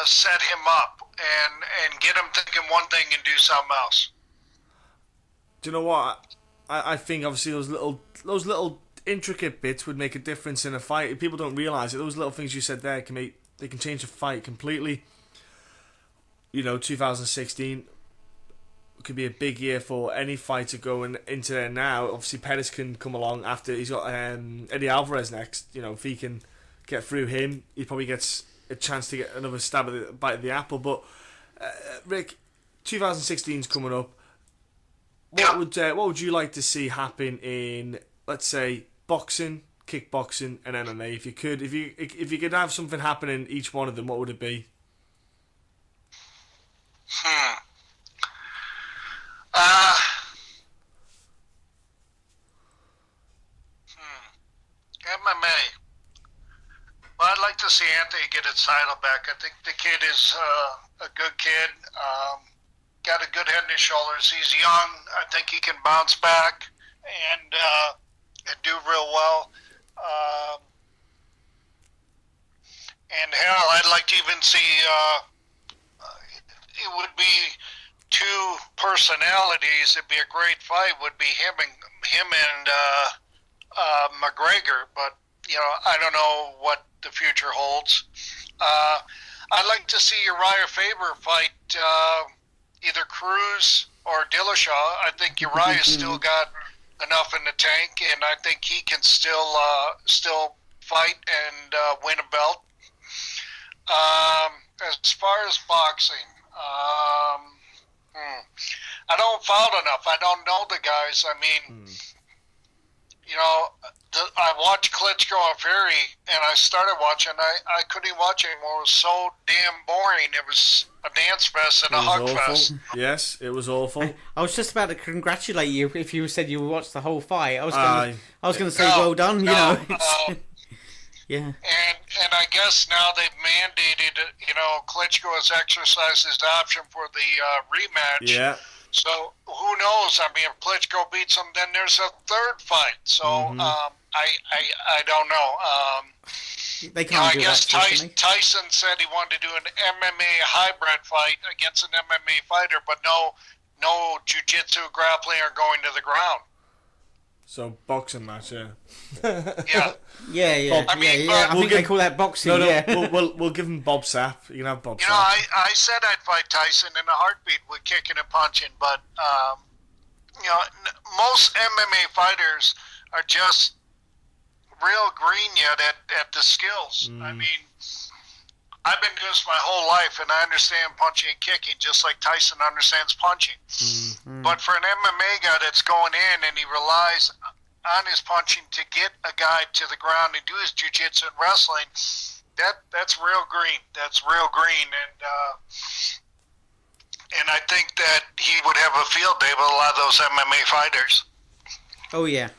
set him up and get him thinking one thing and do something else. Do you know what? I think obviously those little intricate bits would make a difference in a fight. People don't realise it. Those little things you said there can change a fight completely. 2016 could be a big year for any fighter going into there now. Obviously, Pettis can come along after. He's got Eddie Alvarez next. If he can get through him, he probably gets a chance to get another stab at the bite of the apple. But Rick, 2016's coming up. What would you like to see happen in, let's say, boxing, kickboxing, and MMA? If you could have something happen in each one of them, what would it be? MMA. Well, I'd like to see Anthony get his title back. I think the kid is a good kid. Got a good head and his shoulders. He's young. I think he can bounce back and do real well. And hell, I'd like to even see. It would be two personalities. It'd be a great fight. Would be him and McGregor. But I don't know what the future holds. I'd like to see Uriah Faber fight either Cruz or Dillashaw. I think Uriah's still got enough in the tank, and I think he can still fight and win a belt. As far as boxing, I don't follow enough. I don't know the guys. I mean, I watched Klitschko and Fury, and I started watching. I couldn't even watch anymore. It was so damn boring. It was a dance fest and a hug fest. Yes, it was awful. I was just about to congratulate you if you said you watched the whole fight. I was going to say well done. Yeah. And I guess now they've mandated, Klitschko has exercised his option for the rematch. Yeah. So who knows? I mean, if Klitschko beats him, then there's a third fight. So I don't know. They can't do I guess that. Tyson said he wanted to do an MMA hybrid fight against an MMA fighter, but no jiu-jitsu, grappling, or going to the ground. So boxing match, yeah. Yeah. Yeah. I mean, I think they call that boxing. We'll give him Bob Sapp. You can have Bob Sapp. I said I'd fight Tyson in a heartbeat with kicking and punching, but most MMA fighters are just real green yet at the skills. I mean, I've been doing this my whole life, and I understand punching and kicking just like Tyson understands punching. But for an MMA guy that's going in and he relies on his punching to get a guy to the ground and do his jiu-jitsu and wrestling, that's real green. That's real green, and I think that he would have a field day with a lot of those MMA fighters. Oh yeah.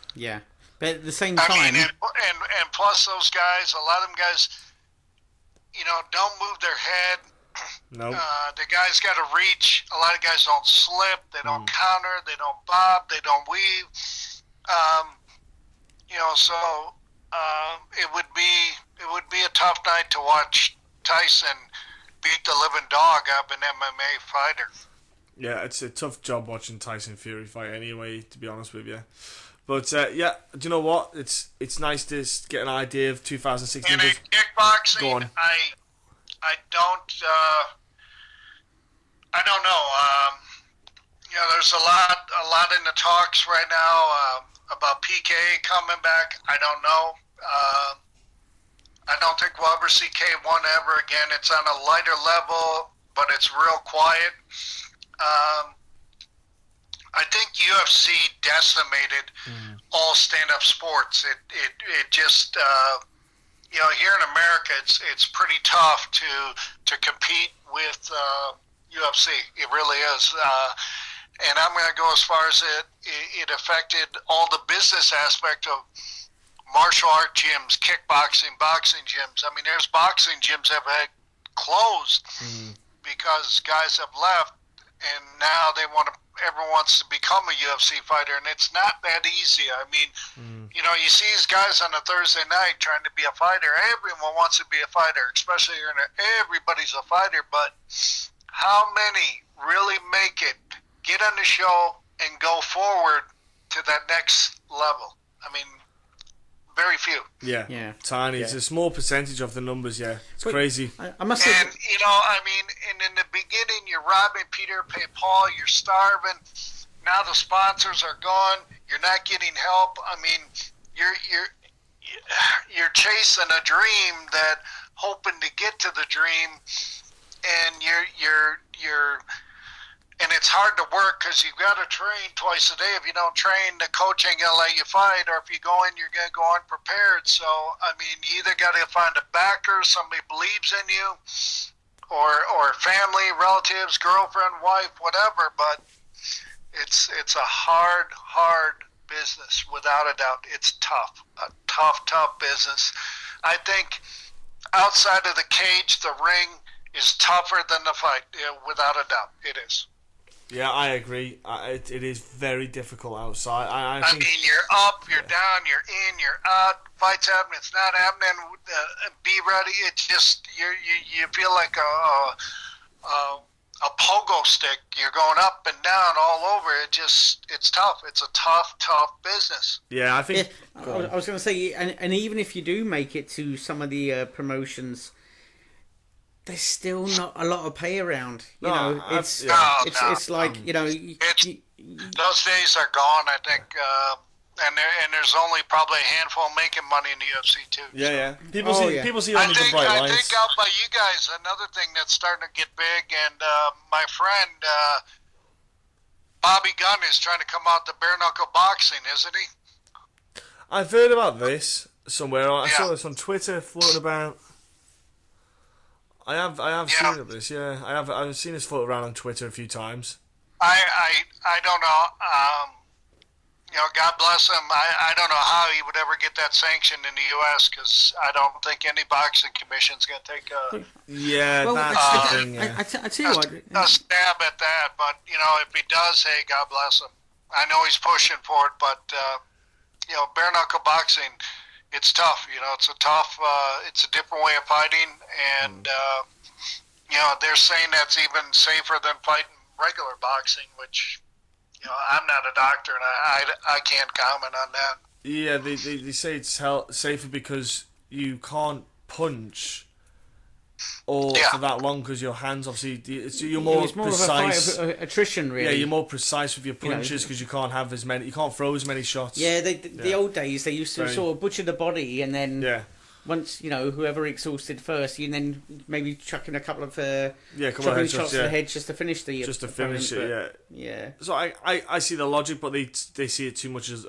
But at the same time, I mean, and plus those guys, a lot of them guys, don't move their head. No. The guys got to reach. A lot of guys don't slip. They don't counter. They don't bob. They don't weave. So it would be a tough night to watch Tyson beat the living dog up an MMA fighter. Yeah, it's a tough job watching Tyson Fury fight anyway, to be honest with you. But do you know what? It's nice to get an idea of 2016. In kickboxing, Go on. I don't know. There's a lot in the talks right now about PK coming back. I don't know. I don't think we'll ever see K1 ever again. It's on a lighter level, but it's real quiet. I think UFC decimated all stand-up sports. It just here in America, it's pretty tough to compete with UFC. It really is. And I'm going to go as far as it affected all the business aspect of martial art gyms, kickboxing, boxing gyms. I mean, there's boxing gyms that have had closed because guys have left, and now everyone wants to become a UFC fighter, and it's not that easy. I mean, you see these guys on a Thursday night trying to be a fighter. Everyone wants to be a fighter, especially everybody's a fighter, but how many really make it, get on the show, and go forward to that next level? I mean, very few. Yeah. Tiny. Yeah. It's a small percentage of the numbers, yeah. It's crazy. I must say... And, and in the beginning, you're robbing Peter, pay Paul, you're starving. Now the sponsors are gone. You're not getting help. I mean, you're chasing a dream that, hoping to get to the dream, and and it's hard to work because you've got to train twice a day. If you don't train, the coach ain't going to let you fight, or if you go in, you're going to go unprepared. So, I mean, you either got to find a backer, somebody believes in you, or family, relatives, girlfriend, wife, whatever. But It's a hard business, without a doubt. It's tough, a tough business. I think outside of the cage, the ring is tougher than the fight, without a doubt. It is. Yeah, I agree. It is very difficult outside. I I think, mean, you're up, you're down, you're in, you're out. Fight's happening, it's not happening. Be ready. It's just you feel like a pogo stick. You're going up and down all over. It's tough. It's a tough business. yeah, I think. I was going to say, and even if you do make it to some of the promotions, there's still not a lot of pay around. You know, it's like those days are gone. I think, and there's only probably a handful making money in the UFC too. Yeah. So. People see only the bright I lights. think out by you guys, another thing that's starting to get big, and my friend Bobby Gunn is trying to come out to bare knuckle boxing, isn't he? I've heard about this somewhere. I saw this on Twitter floating about. I have seen this. Yeah, I've seen this float around on Twitter a few times. I don't know. God bless him. I don't know how he would ever get that sanctioned in the U.S. because I don't think any boxing commission's going to take a That's the thing. Yeah. I tell you what, a stab at that. But if he does, hey, God bless him. I know he's pushing for it, but bare knuckle boxing, it's tough. It's a tough. It's a different way of fighting, and they're saying that's even safer than fighting regular boxing, which. I'm not a doctor, and I can't comment on that. Yeah, they say it's safer because you can't punch for that long because your hands obviously you're more precise. Of a fight of attrition, really. Yeah, you're more precise with your punches because you can't have as many. You can't throw as many shots. Yeah, the old days they used to sort of butcher the body and then once whoever exhausted first, you then maybe chuck in a couple of shots to the head just to finish the finish it. Yeah. So I see the logic, but they see it too much as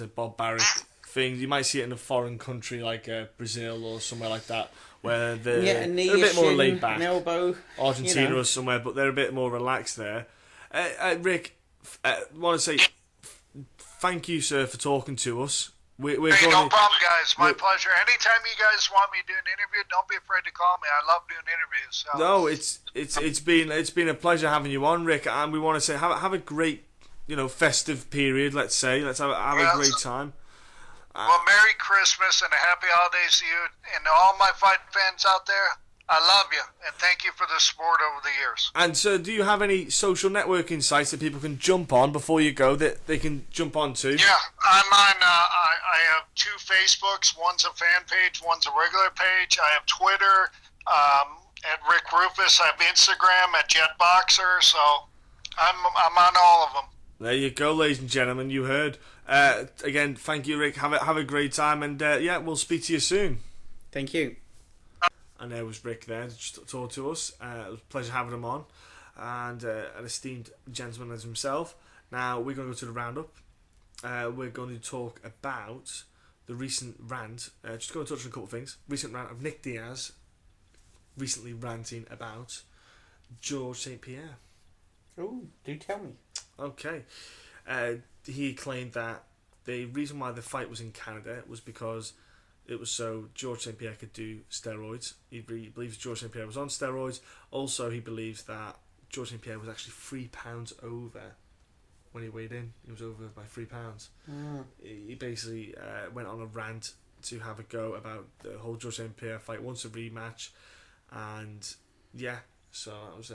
a barbaric thing. You might see it in a foreign country like Brazil or somewhere like that, where they're a knee, a bit more laid shin, back. an elbow, Argentina or somewhere, but they're a bit more relaxed there. Rick, I want to say thank you, sir, for talking to us. No problem, guys. My pleasure. Anytime you guys want me to do an interview, don't be afraid to call me. I love doing interviews. So. No, it's been a pleasure having you on, Rick, and we want to say have a great festive period. Let's say have a great time. Well, Merry Christmas and a happy holidays to you and all my fight fans out there. I love you, and thank you for the support over the years. And so, do you have any social networking sites that people can jump on before you go that they can jump onto? Yeah, I'm on. I have 2 Facebooks. One's a fan page. One's a regular page. I have Twitter at Rick Roufus. I have Instagram at Jetboxer. So I'm on all of them. There you go, ladies and gentlemen. You heard. Again, thank you, Rick. Have a great time, and we'll speak to you soon. Thank you. And there was Rick there to talk to us. It was a pleasure having him on, and an esteemed gentleman as himself. Now we're going to go to the roundup. We're going to talk about the recent rant. Just going to touch on a couple of things. Recent rant of Nick Diaz, recently ranting about George St. Pierre. Oh, do tell me. Okay. He claimed that the reason why the fight was in Canada was because it was so George St. Pierre could do steroids. He believes George St. Pierre was on steroids. Also, he believes that George St. Pierre was actually 3 pounds over when he weighed in. He was over by 3 pounds. He basically went on a rant to have a go about the whole George St. Pierre fight, wants a rematch, and so that was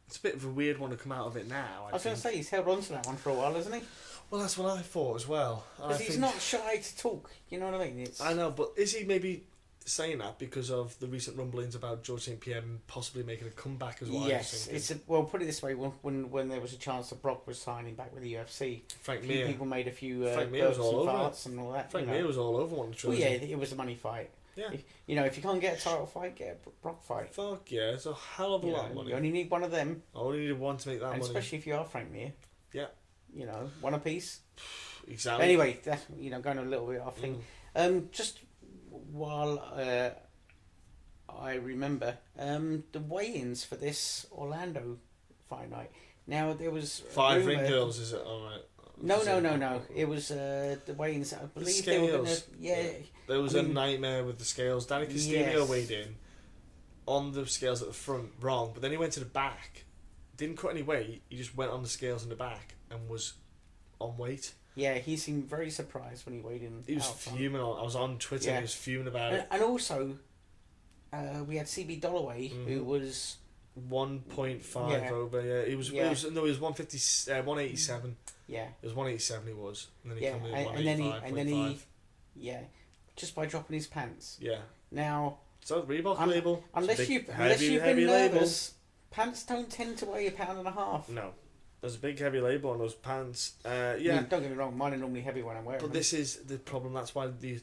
it's a bit of a weird one to come out of it now. I was going to say, he's held on to that one for a while, hasn't he? Well, that's what I thought as well. Because he's not shy to talk, you know what I mean? I know, but is he maybe saying that because of the recent rumblings about George St. Pierre possibly making a comeback as well? Yes, put it this way, when there was a chance that Brock was signing back with the UFC, people made a few burps and farts and all that. Frank Mir was all over one. Well, yeah, it was a money fight. Yeah. If you can't get a title fight, get a Brock fight. Fuck yeah, it's a hell of a lot of money. You only need one of them. I only need one to make that money. Especially if you are Frank Mir. Yeah. One apiece. Exactly. Anyway, that's going a little bit off thing. Just while I remember the weigh-ins for this Orlando fight night. Now there was 5 ring rumour- girls, is it? All right. No. It was the weigh-ins. I believe they were gonna. Yeah. There was a nightmare with the scales. Danny Castillo Yes. weighed in on the scales at the front wrong, but then he went to the back, didn't cut any weight. He just went on the scales in the back and was on weight. Yeah, he seemed very surprised when he weighed in. He was out front. fuming. I was on Twitter. Yeah. And he was fuming about it. And also, we had CB Dollaway, who was 1.5 Yeah. over. Yeah, he was. Yeah. He was 150, 187. yeah, It was 187. He was, and then he yeah, came in and then he 185.5. yeah, just by dropping his pants. Yeah. Now, So Reebok label. unless It's a you've big, heavy been label. nervous, pants don't tend to weigh 1.5 pounds. No, there's a big heavy label on those pants. I Yeah. mean, don't get me wrong, mine are normally heavy when I wear But them. this is the problem. That's why the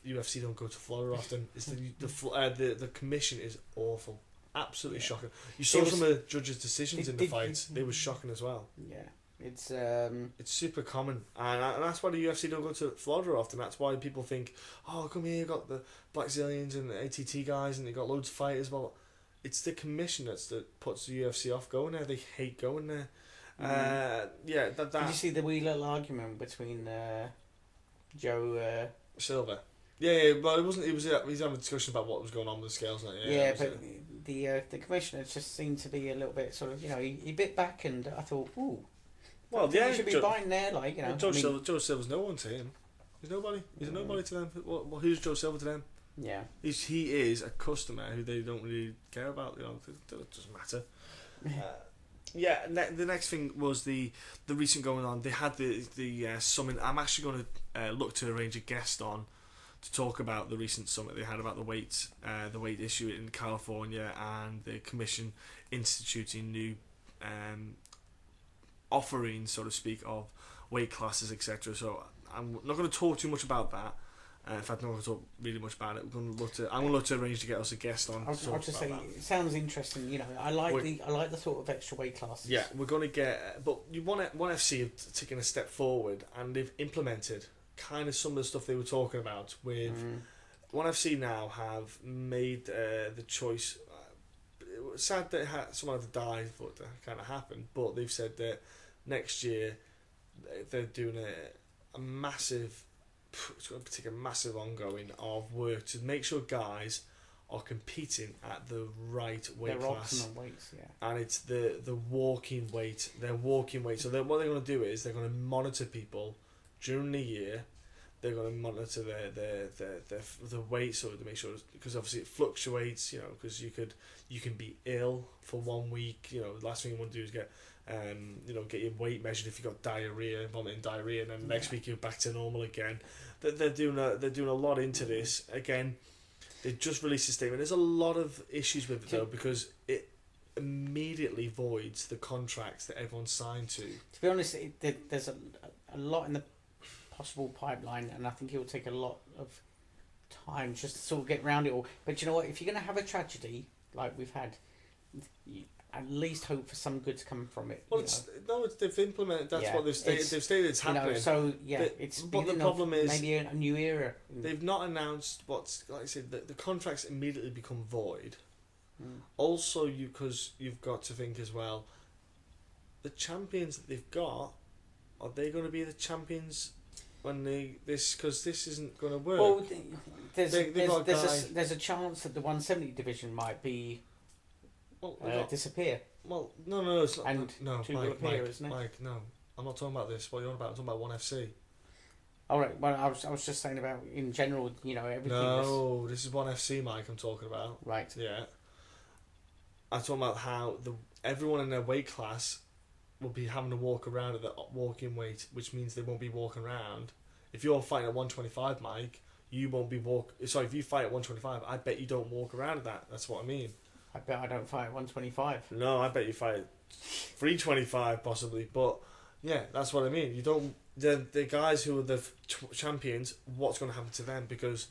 UFC don't go to Florida often. Is the commission is awful, absolutely Yeah. shocking. You saw It was- some of the judges' decisions in the did- fights; they were shocking as well. Yeah, it's It's super common, and that's why the UFC don't go to Florida often. That's why people think, oh, come here, you got the Black Zillions and the ATT guys, and they got loads of fighters. Well, it's the commission that puts the UFC off going there. They hate going there. Yeah, that Did you see the wee little argument between Joe? Silver. Yeah, well, it wasn't. He's having a discussion about what was going on with the scales. Like, Yeah, but the commissioner just seemed to be a little bit sort of, he bit back, and I thought, ooh, well, I think yeah, you should be buying there, like, you know. Joe I mean, Joe Silver's no one to him. He's nobody. He's a nobody to them. Who's Joe Silver to them? Yeah. He is a customer who they don't really care about. You know, it doesn't matter. Yeah, the next thing was the recent going on. They had the summit. I'm actually going to look to arrange a guest on to talk about the recent summit they had about the weight issue in California and the commission instituting new offerings, so to speak, of weight classes, etc. So I'm not going to talk too much about that. In fact, I'm not going to talk really much about it. I'm going to look to arrange to get us a guest on. I'll just say, it sounds interesting. You know, I like the thought of extra weight classes. Yeah, we're going to get, but you want ONEFC have taken a step forward and they've implemented kind of some of the stuff they were talking about with ONEFC now have made the choice. It was sad that someone had to die for it to kind of happen, but they've said that next year they're doing a massive. It's going to take a massive ongoing of work to make sure guys are competing at the right weight Their class. optimum weights, yeah. And it's the walking weight, their walking weight. So what they're going to do is they're going to monitor people during the year. They're going to monitor the weight, so to make sure, because obviously it fluctuates. You know, because you can be ill for 1 week. You know, the last thing you want to do is get your weight measured if you've got diarrhea, vomiting diarrhea, and then next week you're back to normal again. They're doing a lot into this. Again, they just released a statement. There's a lot of issues with it though, because it immediately voids the contracts that everyone signed to. To be honest, there's a lot in the possible pipeline, and I think it will take a lot of time just to sort of get around it all. But you know what? If you're going to have a tragedy like we've had, you at least hope for some good to come from it. Well, they've implemented. That's what they've stated. They've stated it's happening. So yeah, but the problem is maybe a new era. They've not announced what's, like I said, the contracts immediately become void. Also, because you've got to think as well, the champions that they've got, are they going to be the champions when because this isn't going to work? Well, there's a chance that the 170 division might be disappear. Well, no, it's not. And no, two will appear, isn't it? Mike, no, I'm not talking about this. What are you on about? I'm talking about ONEFC. All right. Well, I was just saying about in general. You know, everything. No, this is ONEFC, Mike. I'm talking about. Right. Yeah. I'm talking about how everyone in their weight class will be having to walk around at the walking weight, which means they won't be walking around. If you're fighting at 125, Mike, you won't be Sorry, if you fight at 125, I bet you don't walk around at that. That's what I mean. I bet I don't fight at 125. No, I bet you fight at 325 possibly. But yeah, that's what I mean. You don't. The guys who are the champions, what's going to happen to them? Because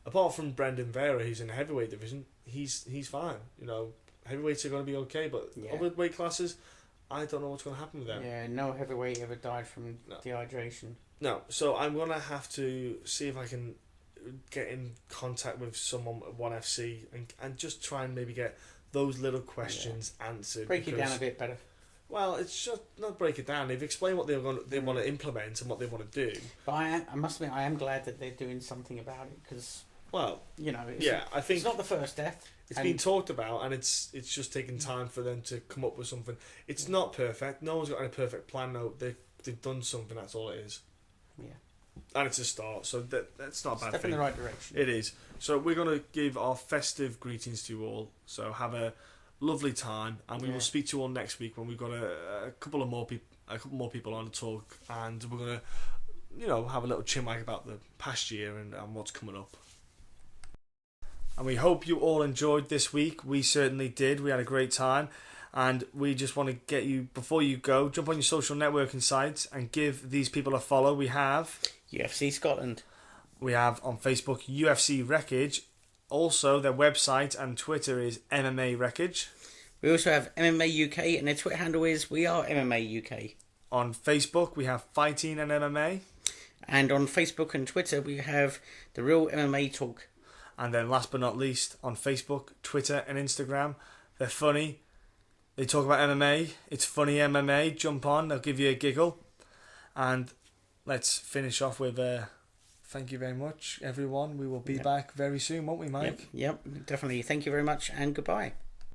apart from Brendan Vera, who's in the heavyweight division, he's fine. You know, heavyweights are going to be okay, but other weight classes, I don't know what's going to happen with them. Yeah, no heavyweight ever died from dehydration. No, so I'm going to have to see if I can get in contact with someone at ONEFC and just try and maybe get those little questions answered. Break it down a bit better. Well, it's just not break it down. They've explained what they want to implement and what they want to do. But I must admit, I am glad that they're doing something about it because, Well, I think it's not the first death. It's been talked about, and it's just taken time for them to come up with something. It's not perfect. No one's got any perfect plan. No, they've done something. That's all it is. Yeah. And it's a start, so that's not a bad Step thing. in the right direction. It is. So we're going to give our festive greetings to you all. So have a lovely time, and we will speak to you all next week when we've got a couple more people on to talk, and we're going to, have a little chinwag about the past year and what's coming up. And we hope you all enjoyed this week. We certainly did. We had a great time. And we just want to get you, before you go, jump on your social networking sites and give these people a follow. We have UFC Scotland. We have on Facebook UFC Wreckage. Also, their website and Twitter is MMA Wreckage. We also have MMA UK, and their Twitter handle is We Are MMA UK. On Facebook, we have Fighting and MMA. And on Facebook and Twitter, we have The Real MMA Talk. And then last but not least, on Facebook, Twitter and Instagram, they're funny. They talk about MMA. It's funny MMA. Jump on. They'll give you a giggle. And let's finish off with thank you very much, everyone. We will be back very soon, won't we, Mike? Yep, definitely. Thank you very much, and goodbye.